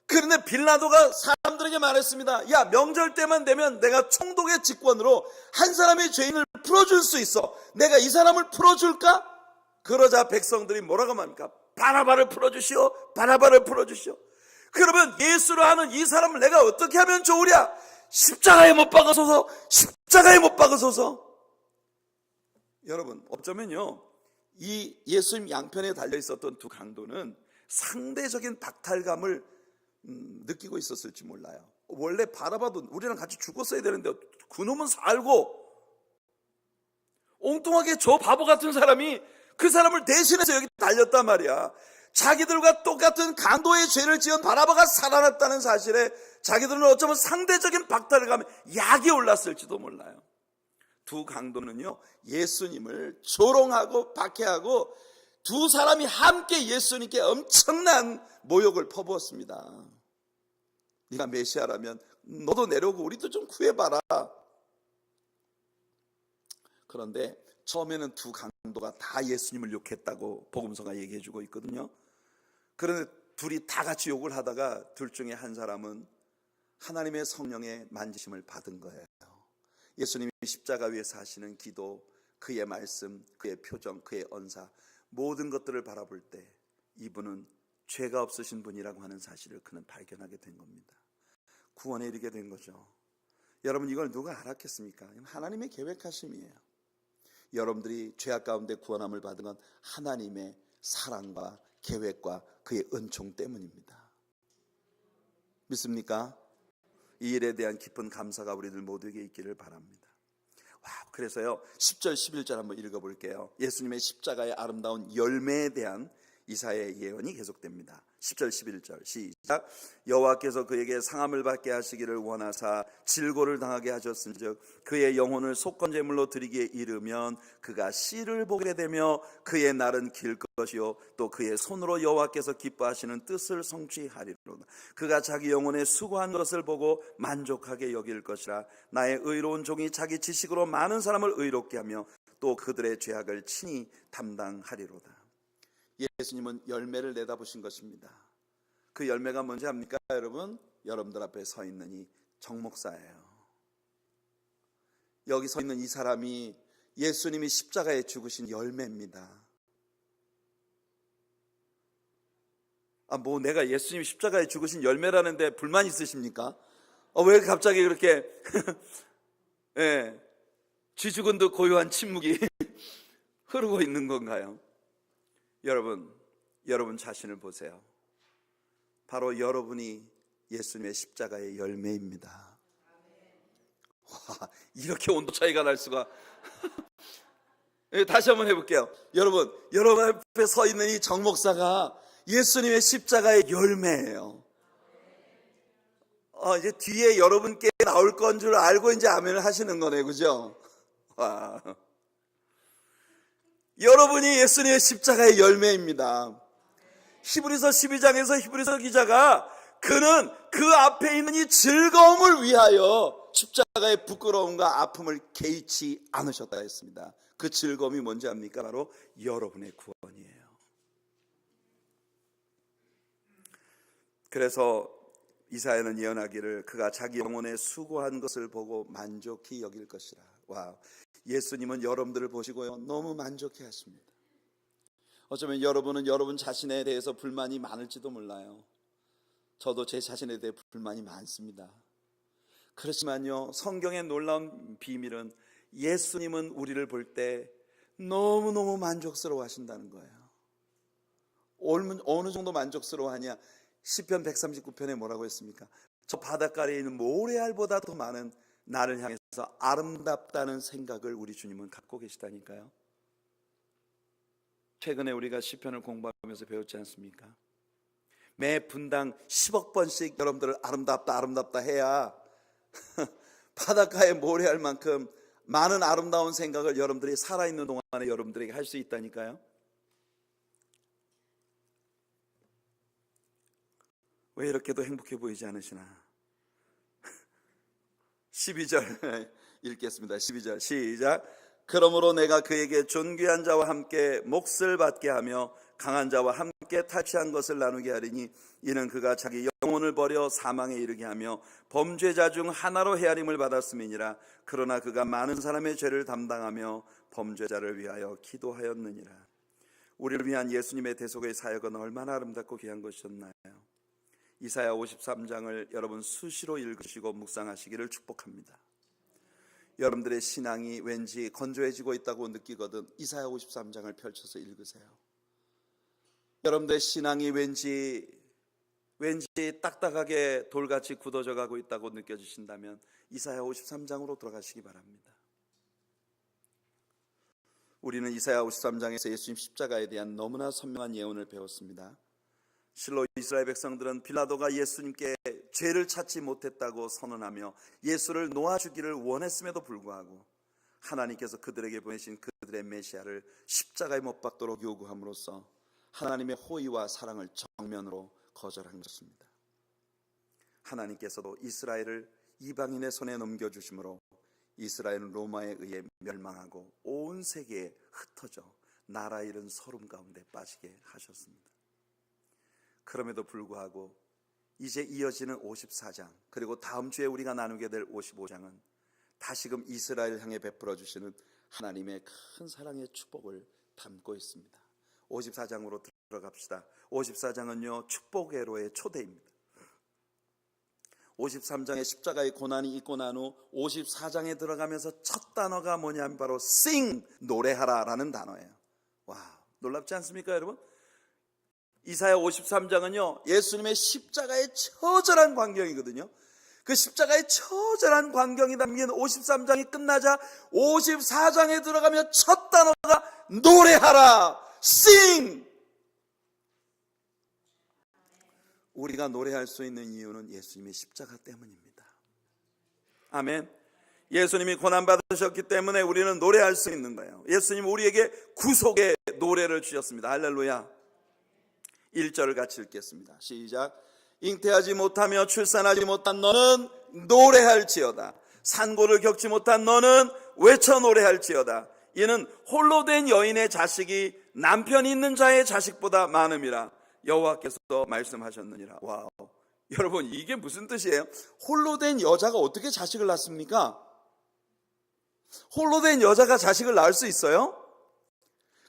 그런데 빌라도가 사람들에게 말했습니다. 야, 명절 때만 되면 내가 총독의 직권으로 한 사람의 죄인을 풀어줄 수 있어. 내가 이 사람을 풀어줄까? 그러자 백성들이 뭐라고 합니까? 바라바를 풀어주시오. 바라바를 풀어주시오. 그러면 예수로 하는 이 사람을 내가 어떻게 하면 좋으랴? 십자가에 못 박으소서. 십자가에 못 박으소서. 여러분, 어쩌면요, 이 예수님 양편에 달려 있었던 두 강도는 상대적인 박탈감을 느끼고 있었을지 몰라요. 원래 바라바도 우리랑 같이 죽었어야 되는데 그놈은 살고, 엉뚱하게 저 바보 같은 사람이 그 사람을 대신해서 여기 달렸단 말이야. 자기들과 똑같은 강도의 죄를 지은 바라바가 살아났다는 사실에 자기들은 어쩌면 상대적인 박탈을 가면 약이 올랐을지도 몰라요. 두 강도는요, 예수님을 조롱하고 박해하고 두 사람이 함께 예수님께 엄청난 모욕을 퍼부었습니다. 네가 메시아라면 너도 내려오고 우리도 좀 구해봐라. 그런데 처음에는 두 강도가 다 예수님을 욕했다고 복음서가 얘기해주고 있거든요. 그런데 둘이 다 같이 욕을 하다가 둘 중에 한 사람은 하나님의 성령의 만지심을 받은 거예요. 예수님이 십자가 위에서 하시는 기도, 그의 말씀, 그의 표정, 그의 언사, 모든 것들을 바라볼 때 이분은 죄가 없으신 분이라고 하는 사실을 그는 발견하게 된 겁니다. 구원에 이르게 된 거죠. 여러분, 이걸 누가 알았겠습니까? 하나님의 계획하심이에요. 여러분들이 죄악 가운데 구원함을 받은 건 하나님의 사랑과 계획과 그의 은총 때문입니다. 믿습니까? 이 일에 대한 깊은 감사가 우리들 모두에게 있기를 바랍니다. 와, 그래서요, 10절 11절 한번 읽어볼게요. 예수님의 십자가의 아름다운 열매에 대한 이사야의 예언이 계속됩니다. 10절 11절 시작. 여호와께서 그에게 상함을 받게 하시기를 원하사 질고를 당하게 하셨은즉 그의 영혼을 속건제물로 드리기에 이르면 그가 씨를 보게 되며 그의 날은 길 것이요 또 그의 손으로 여호와께서 기뻐하시는 뜻을 성취하리로다. 그가 자기 영혼에 수고한 것을 보고 만족하게 여길 것이라. 나의 의로운 종이 자기 지식으로 많은 사람을 의롭게 하며 또 그들의 죄악을 친히 담당하리로다. 예수님은 열매를 내다보신 것입니다. 그 열매가 뭔지 압니까 여러분? 여러분들 앞에 서 있는 이 정목사예요. 여기 서 있는 이 사람이 예수님이 십자가에 죽으신 열매입니다. 뭐 내가 예수님이 십자가에 죽으신 열매라는데 불만 있으십니까? 왜 갑자기 그렇게 쥐죽은 듯 고요한 침묵이 흐르고 있는 건가요? 여러분 자신을 보세요. 바로 여러분이 예수님의 십자가의 열매입니다. 와, 이렇게 온도 차이가 날 수가. 다시 한번 해볼게요. 여러분 앞에 서 있는 이 정목사가 예수님의 십자가의 열매예요. 이제 뒤에 여러분께 나올 건 줄 알고 이제 아멘을 하시는 거네, 그죠? 와. 여러분이 예수님의 십자가의 열매입니다. 히브리서 12장에서 히브리서 기자가 그는 그 앞에 있는 이 즐거움을 위하여 십자가의 부끄러움과 아픔을 개의치 않으셨다 했습니다. 그 즐거움이 뭔지 압니까? 바로 여러분의 구원이에요. 그래서 이사야는 예언하기를 그가 자기 영혼에 수고한 것을 보고 만족히 여길 것이라. 와, 예수님은 여러분들을 보시고요 너무 만족해 하십니다. 어쩌면 여러분은 여러분 자신에 대해서 불만이 많을지도 몰라요. 저도 제 자신에 대해 불만이 많습니다. 그렇지만요 성경의 놀라운 비밀은 예수님은 우리를 볼 때 너무너무 만족스러워 하신다는 거예요. 어느 정도 만족스러워 하냐? 시편 139편에 뭐라고 했습니까? 저 바닷가에 있는 모래알보다 더 많은 나를 향해서 아름답다는 생각을 우리 주님은 갖고 계시다니까요. 최근에 우리가 시편을 공부하면서 배웠지 않습니까? 매 분당 10억 번씩 여러분들을 아름답다 해야 바닷가에 모래알 만큼 많은 아름다운 생각을 여러분들이 살아있는 동안에 여러분들에게 할 수 있다니까요. 왜 이렇게도 행복해 보이지 않으시나? 12절 읽겠습니다. 12절 시작. 그러므로 내가 그에게 존귀한 자와 함께 몫을 받게 하며 강한 자와 함께 탈취한 것을 나누게 하리니 이는 그가 자기 영혼을 버려 사망에 이르게 하며 범죄자 중 하나로 헤아림을 받았음이니라. 그러나 그가 많은 사람의 죄를 담당하며 범죄자를 위하여 기도하였느니라. 우리를 위한 예수님의 대속의 사역은 얼마나 아름답고 귀한 것이었나요? 이사야 53장을 여러분 수시로 읽으시고 묵상하시기를 축복합니다. 여러분들의 신앙이 왠지 건조해지고 있다고 느끼거든 이사야 53장을 펼쳐서 읽으세요. 여러분들의 신앙이 왠지 딱딱하게 돌같이 굳어져 가고 있다고 느껴지신다면 이사야 53장으로 돌아가시기 바랍니다. 우리는 이사야 53장에서 예수님 십자가에 대한 너무나 선명한 예언을 배웠습니다. 실로 이스라엘 백성들은 빌라도가 예수님께 죄를 찾지 못했다고 선언하며 예수를 놓아주기를 원했음에도 불구하고 하나님께서 그들에게 보내신 그들의 메시아를 십자가에 못 박도록 요구함으로써 하나님의 호의와 사랑을 정면으로 거절한 것입니다. 하나님께서도 이스라엘을 이방인의 손에 넘겨주심으로 이스라엘은 로마에 의해 멸망하고 온 세계에 흩어져 나라 잃은 서름 가운데 빠지게 하셨습니다. 그럼에도 불구하고 이제 이어지는 54장 그리고 다음 주에 우리가 나누게 될 55장은 다시금 이스라엘을 향해 베풀어 주시는 하나님의 큰 사랑의 축복을 담고 있습니다. 54장으로 들어갑시다. 54장은요 축복회로의 초대입니다. 53장의 십자가의 고난이 있고 난 후 54장에 들어가면서 첫 단어가 뭐냐면 바로 sing, 노래하라 라는 단어예요. 와, 놀랍지 않습니까 여러분? 이사야 53장은요 예수님의 십자가의 처절한 광경이거든요. 그 십자가의 처절한 광경이 담긴 53장이 끝나자 54장에 들어가며 첫 단어가 노래하라, sing. 우리가 노래할 수 있는 이유는 예수님의 십자가 때문입니다. 아멘. 예수님이 고난받으셨기 때문에 우리는 노래할 수 있는 거예요. 예수님 우리에게 구속의 노래를 주셨습니다. 할렐루야. 1절을 같이 읽겠습니다. 시작. 잉태하지 못하며 출산하지 못한 너는 노래할지어다. 산고를 겪지 못한 너는 외쳐 노래할지어다. 이는 홀로 된 여인의 자식이 남편 있는 자의 자식보다 많음이라 여호와께서 말씀하셨느니라. 와우. 여러분, 이게 무슨 뜻이에요? 홀로 된 여자가 어떻게 자식을 낳습니까? 홀로 된 여자가 자식을 낳을 수 있어요?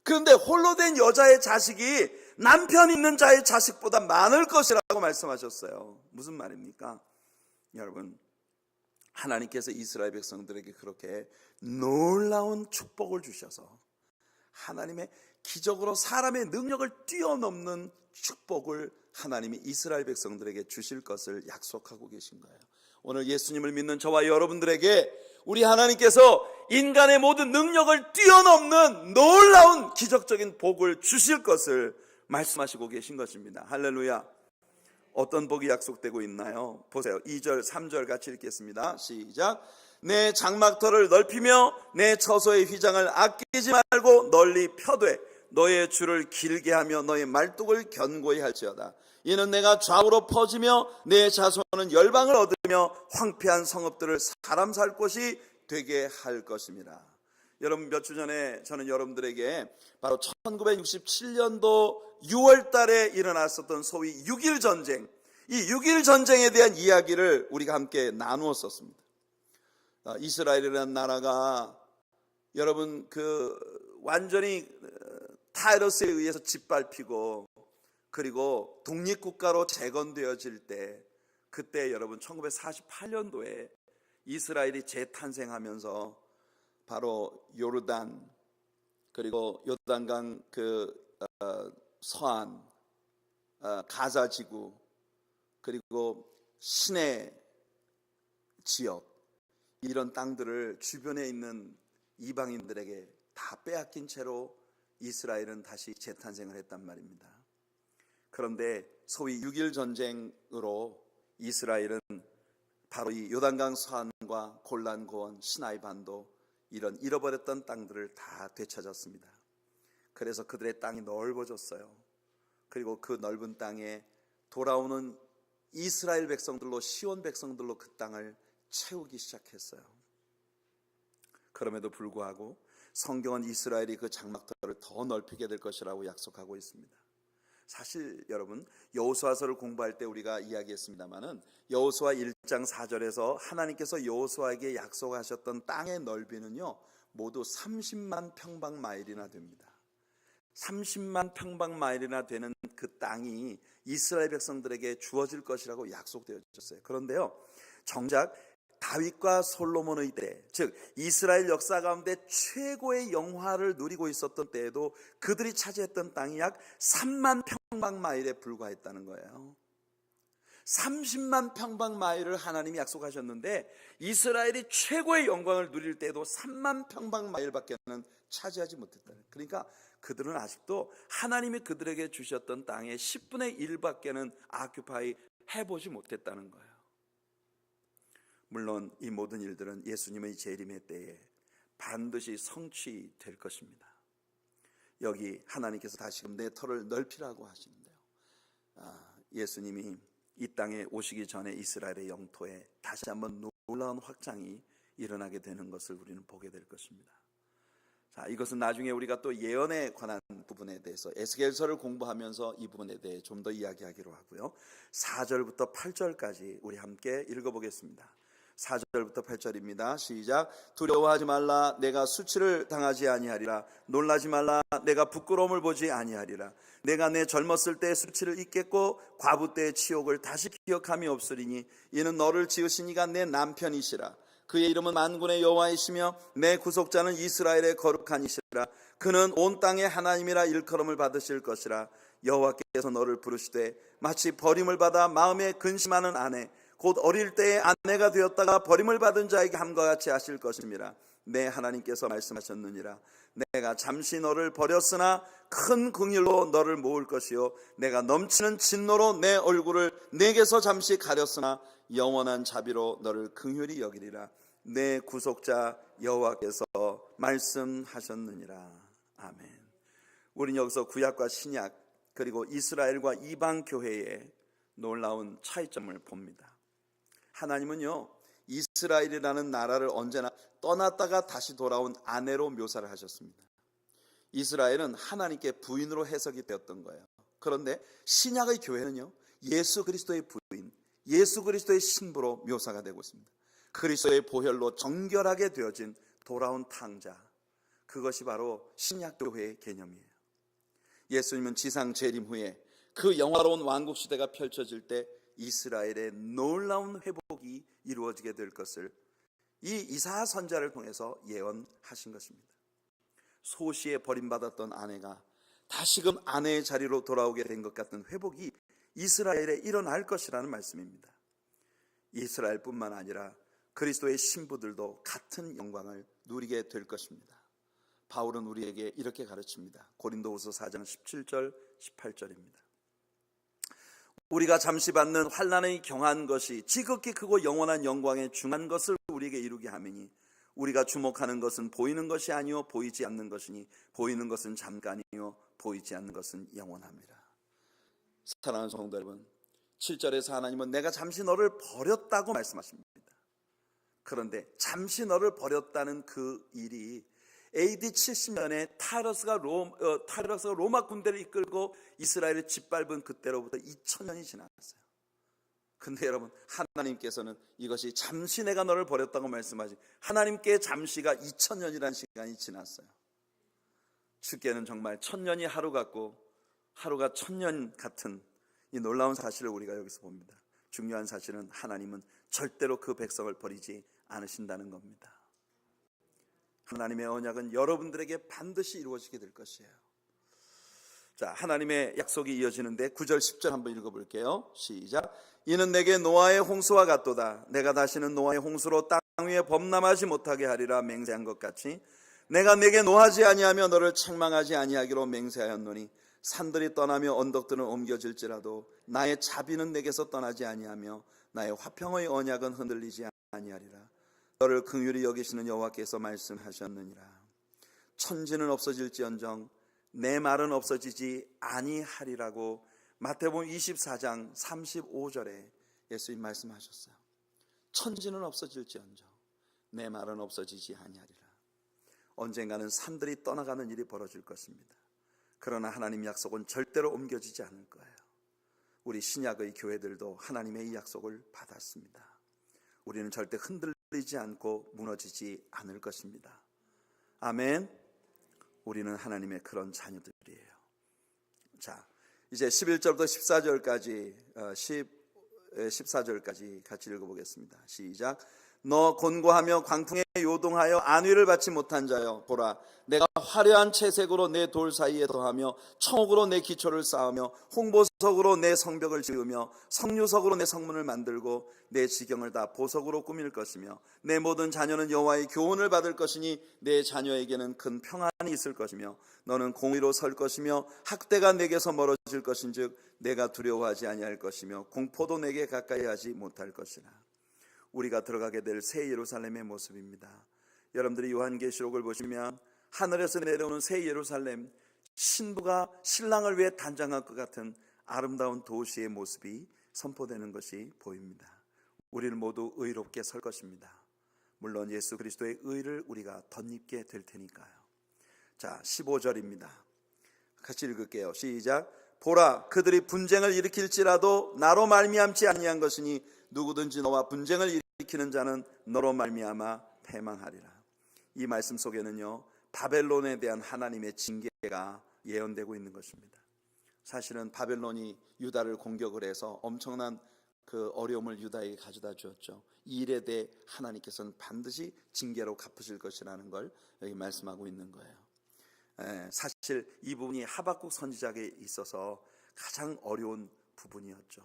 그런데 홀로 된 여자의 자식이 남편 있는 자의 자식보다 많을 것이라고 말씀하셨어요. 무슨 말입니까? 여러분, 하나님께서 이스라엘 백성들에게 그렇게 놀라운 축복을 주셔서 하나님의 기적으로 사람의 능력을 뛰어넘는 축복을 하나님이 이스라엘 백성들에게 주실 것을 약속하고 계신 거예요. 오늘 예수님을 믿는 저와 여러분들에게 우리 하나님께서 인간의 모든 능력을 뛰어넘는 놀라운 기적적인 복을 주실 것을 말씀하시고 계신 것입니다. 할렐루야. 어떤 복이 약속되고 있나요? 보세요. 2절 3절 같이 읽겠습니다. 시작. 내 장막터를 넓히며 내 처소의 휘장을 아끼지 말고 널리 펴되 너의 줄을 길게 하며 너의 말뚝을 견고히 할지어다. 이는 내가 좌우로 퍼지며 내 자손은 열방을 얻으며 황폐한 성읍들을 사람 살 곳이 되게 할 것입니다. 여러분, 몇 주 전에 저는 여러분들에게 바로 1967년도 6월 달에 일어났었던 소위 6.1 전쟁, 이 6.1 전쟁에 대한 이야기를 우리가 함께 나누었었습니다. 이스라엘이라는 나라가 여러분 완전히 타이러스에 의해서 짓밟히고 그리고 독립국가로 재건되어질 때, 그때 여러분 1948년도에 이스라엘이 재탄생하면서 바로 요르단, 그리고 요단강 서안, 가자 지구, 그리고 시내 지역, 이런 땅들을 주변에 있는 이방인들에게 다 빼앗긴 채로 이스라엘은 다시 재탄생을 했단 말입니다. 그런데 소위 6.1 전쟁으로 이스라엘은 바로 이 요단강 서안과 골란 고원, 시나이 반도, 이런 잃어버렸던 땅들을 다 되찾았습니다. 그래서 그들의 땅이 넓어졌어요. 그리고 그 넓은 땅에 돌아오는 이스라엘 백성들로, 시온 백성들로 그 땅을 채우기 시작했어요. 그럼에도 불구하고 성경은 이스라엘이 그 장막터를 더 넓히게 될 것이라고 약속하고 있습니다. 사실 여러분, 여호수아서를 공부할 때 우리가 이야기했습니다마는 여호수아 1장 4절에서 하나님께서 여호수아에게 약속하셨던 땅의 넓이는요 모두 30만 평방마일이나 됩니다. 30만 평방마일이나 되는 그 땅이 이스라엘 백성들에게 주어질 것이라고 약속되어 있었어요. 그런데요, 정작 다윗과 솔로몬의 때, 즉 이스라엘 역사 가운데 최고의 영화를 누리고 있었던 때에도 그들이 차지했던 땅이 약 3만 평방마일에 불과했다는 거예요. 30만 평방마일을 하나님이 약속하셨는데 이스라엘이 최고의 영광을 누릴 때도 3만 평방마일밖에는 차지하지 못했다는 거예요. 그러니까 그들은 아직도 하나님이 그들에게 주셨던 땅의 10분의 1밖에는 아큐파이 해보지 못했다는 거예요. 물론 이 모든 일들은 예수님의 재림의 때에 반드시 성취될 것입니다. 여기 하나님께서 다시금 내 터를 넓히라고 하시는데요, 예수님이 이 땅에 오시기 전에 이스라엘의 영토에 다시 한번 놀라운 확장이 일어나게 되는 것을 우리는 보게 될 것입니다. 자, 이것은 나중에 우리가 또 예언에 관한 부분에 대해서 에스겔서를 공부하면서 이 부분에 대해 좀 더 이야기하기로 하고요. 4절부터 8절까지 우리 함께 읽어보겠습니다. 4절부터 8절입니다. 시작. 두려워하지 말라. 내가 수치를 당하지 아니하리라. 놀라지 말라. 내가 부끄러움을 보지 아니하리라. 내가 내 젊었을 때 수치를 잊겠고 과부 때의 치욕을 다시 기억함이 없으리니 이는 너를 지으신 이가 내 남편이시라. 그의 이름은 만군의 여호와이시며 내 구속자는 이스라엘의 거룩한 이시라. 그는 온 땅의 하나님이라 일컬음을 받으실 것이라. 여호와께서 너를 부르시되 마치 버림을 받아 마음에 근심하는 아내 곧 어릴 때에 아내가 되었다가 버림을 받은 자에게 함과 같이 하실 것입니다. 내 하나님께서 말씀하셨느니라. 내가 잠시 너를 버렸으나 큰 긍휼로 너를 모을 것이요 내가 넘치는 진노로 내 얼굴을 내게서 잠시 가렸으나 영원한 자비로 너를 긍휼히 여기리라. 내 구속자 여호와께서 말씀하셨느니라. 아멘. 우리는 여기서 구약과 신약 그리고 이스라엘과 이방 교회의 놀라운 차이점을 봅니다. 하나님은요, 이스라엘이라는 나라를 언제나 떠났다가 다시 돌아온 아내로 묘사를 하셨습니다. 이스라엘은 하나님께 부인으로 해석이 되었던 거예요. 그런데 신약의 교회는요, 예수 그리스도의 부인, 예수 그리스도의 신부로 묘사가 되고 있습니다. 그리스도의 보혈로 정결하게 되어진 돌아온 탕자, 그것이 바로 신약 교회의 개념이에요. 예수님은 지상 재림 후에 그 영화로운 왕국 시대가 펼쳐질 때 이스라엘의 놀라운 회복이 이루어지게 될 것을 이 이사야 선지자를 통해서 예언하신 것입니다. 소시에 버림받았던 아내가 다시금 아내의 자리로 돌아오게 된 것 같은 회복이 이스라엘에 일어날 것이라는 말씀입니다. 이스라엘뿐만 아니라 그리스도의 신부들도 같은 영광을 누리게 될 것입니다. 바울은 우리에게 이렇게 가르칩니다. 고린도후서 4장 17절 18절입니다. 우리가 잠시 받는 환난의 경한 것이 지극히 크고 영원한 영광에 중한 것을 우리에게 이루게 하매니 우리가 주목하는 것은 보이는 것이 아니요 보이지 않는 것이니 보이는 것은 잠깐이요 보이지 않는 것은 영원합니다. 사랑하는 성도 여러분, 7절에서 하나님은 내가 잠시 너를 버렸다고 말씀하십니다. 그런데 잠시 너를 버렸다는 그 일이 AD 70년에 타이러스가 로마 군대를 이끌고 이스라엘을 짓밟은 그때로부터 2000년이 지났어요. 근데 여러분, 하나님께서는 이것이 잠시 내가 너를 버렸다고 말씀하지, 하나님께 잠시가 2000년이라는 시간이 지났어요. 주께는 정말 1000년이 하루 같고 하루가 1000년 같은 이 놀라운 사실을 우리가 여기서 봅니다. 중요한 사실은 하나님은 절대로 그 백성을 버리지 않으신다는 겁니다. 하나님의 언약은 여러분들에게 반드시 이루어지게 될 것이에요. 자, 하나님의 약속이 이어지는데 9절 10절 한번 읽어볼게요. 시작. 이는 내게 노아의 홍수와 같도다. 내가 다시는 노아의 홍수로 땅 위에 범람하지 못하게 하리라 맹세한 것 같이 내가 내게 노하지 아니하며 너를 책망하지 아니하기로 맹세하였노니 산들이 떠나며 언덕들은 옮겨질지라도 나의 자비는 내게서 떠나지 아니하며 나의 화평의 언약은 흔들리지 아니하리라. 너를 긍휼히 여기시는 여호와께서 말씀하셨느니라. 천지는 없어질지언정 내 말은 없어지지 아니하리라고 마태복음 24장 35절에 예수님 말씀하셨어요. 천지는 없어질지언정 내 말은 없어지지 아니하리라. 언젠가는 산들이 떠나가는 일이 벌어질 것입니다. 그러나 하나님 약속은 절대로 옮겨지지 않을 거예요. 우리 신약의 교회들도 하나님의 이 약속을 받았습니다. 우리는 절대 흔들리지 않고 무너지지 않을 것입니다. 아멘. 우리는 하나님의 그런 자녀들이에요. 자, 이제 11절부터 14절까지 같이 읽어보겠습니다. 시작. 너 곤고하며 광풍에 요동하여 안위를 받지 못한 자여, 보라, 내가 화려한 채색으로 내 돌 사이에 더하며 청옥으로 내 기초를 쌓으며 홍보석으로 내 성벽을 지으며 석류석으로 내 성문을 만들고 내 지경을 다 보석으로 꾸밀 것이며 내 모든 자녀는 여호와의 교훈을 받을 것이니 내 자녀에게는 큰 평안이 있을 것이며 너는 공의로 설 것이며 학대가 내게서 멀어질 것인즉 내가 두려워하지 아니할 것이며 공포도 내게 가까이 하지 못할 것이라. 우리가 들어가게 될 새 예루살렘의 모습입니다. 여러분들이 요한계시록을 보시면 하늘에서 내려오는 새 예루살렘, 신부가 신랑을 위해 단장할 것 같은 아름다운 도시의 모습이 선포되는 것이 보입니다. 우리는 모두 의롭게 설 것입니다. 물론 예수 그리스도의 의를 우리가 덧입게 될 테니까요. 자, 15절입니다. 같이 읽을게요. 시작. 보라, 그들이 분쟁을 일으킬지라도 나로 말미암지 아니한 것이니 누구든지 너와 분쟁을 일으키는 자는 너로 말미암아 패망하리라. 이 말씀 속에는요, 바벨론에 대한 하나님의 징계가 예언되고 있는 것입니다. 사실은 바벨론이 유다를 공격을 해서 엄청난 그 어려움을 유다에게 가져다 주었죠. 이 일에 대해 하나님께서는 반드시 징계로 갚으실 것이라는 걸 여기 말씀하고 있는 거예요. 사실 이 부분이 하박국 선지자에게 있어서 가장 어려운 부분이었죠.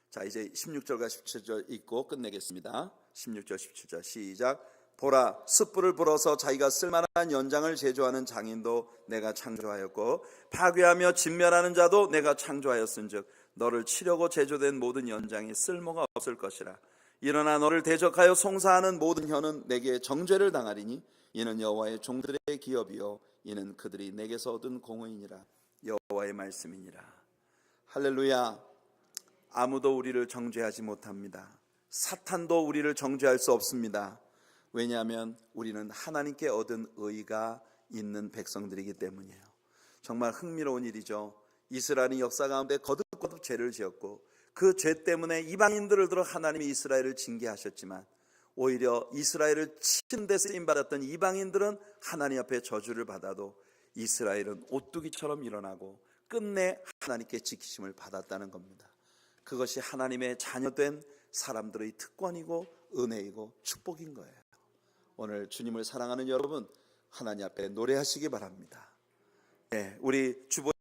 자, 이제 16절과 17절 읽고 끝내겠습니다. 16절 17절 시작. 보라, 숯불을 불어서 자기가 쓸만한 연장을 제조하는 장인도 내가 창조하였고 파괴하며 진멸하는 자도 내가 창조하였은즉 너를 치려고 제조된 모든 연장이 쓸모가 없을 것이라. 일어나 너를 대적하여 송사하는 모든 혀는 내게 정죄를 당하리니 이는 여호와의 종들의 기업이요 이는 그들이 내게서 얻은 공의이니라. 여호와의 말씀이니라. 할렐루야. 아무도 우리를 정죄하지 못합니다. 사탄도 우리를 정죄할 수 없습니다. 왜냐하면 우리는 하나님께 얻은 의가 있는 백성들이기 때문이에요. 정말 흥미로운 일이죠. 이스라엘은 역사 가운데 거듭거듭 죄를 지었고 그 죄 때문에 이방인들을 들어 하나님이 이스라엘을 징계하셨지만 오히려 이스라엘을 치는 데 쓰임받았던 이방인들은 하나님 앞에 저주를 받아도 이스라엘은 오뚜기처럼 일어나고 끝내 하나님께 지키심을 받았다는 겁니다. 그것이 하나님의 자녀된 사람들의 특권이고 은혜이고 축복인 거예요. 오늘 주님을 사랑하는 여러분, 하나님 앞에 노래하시기 바랍니다. 네, 우리 주보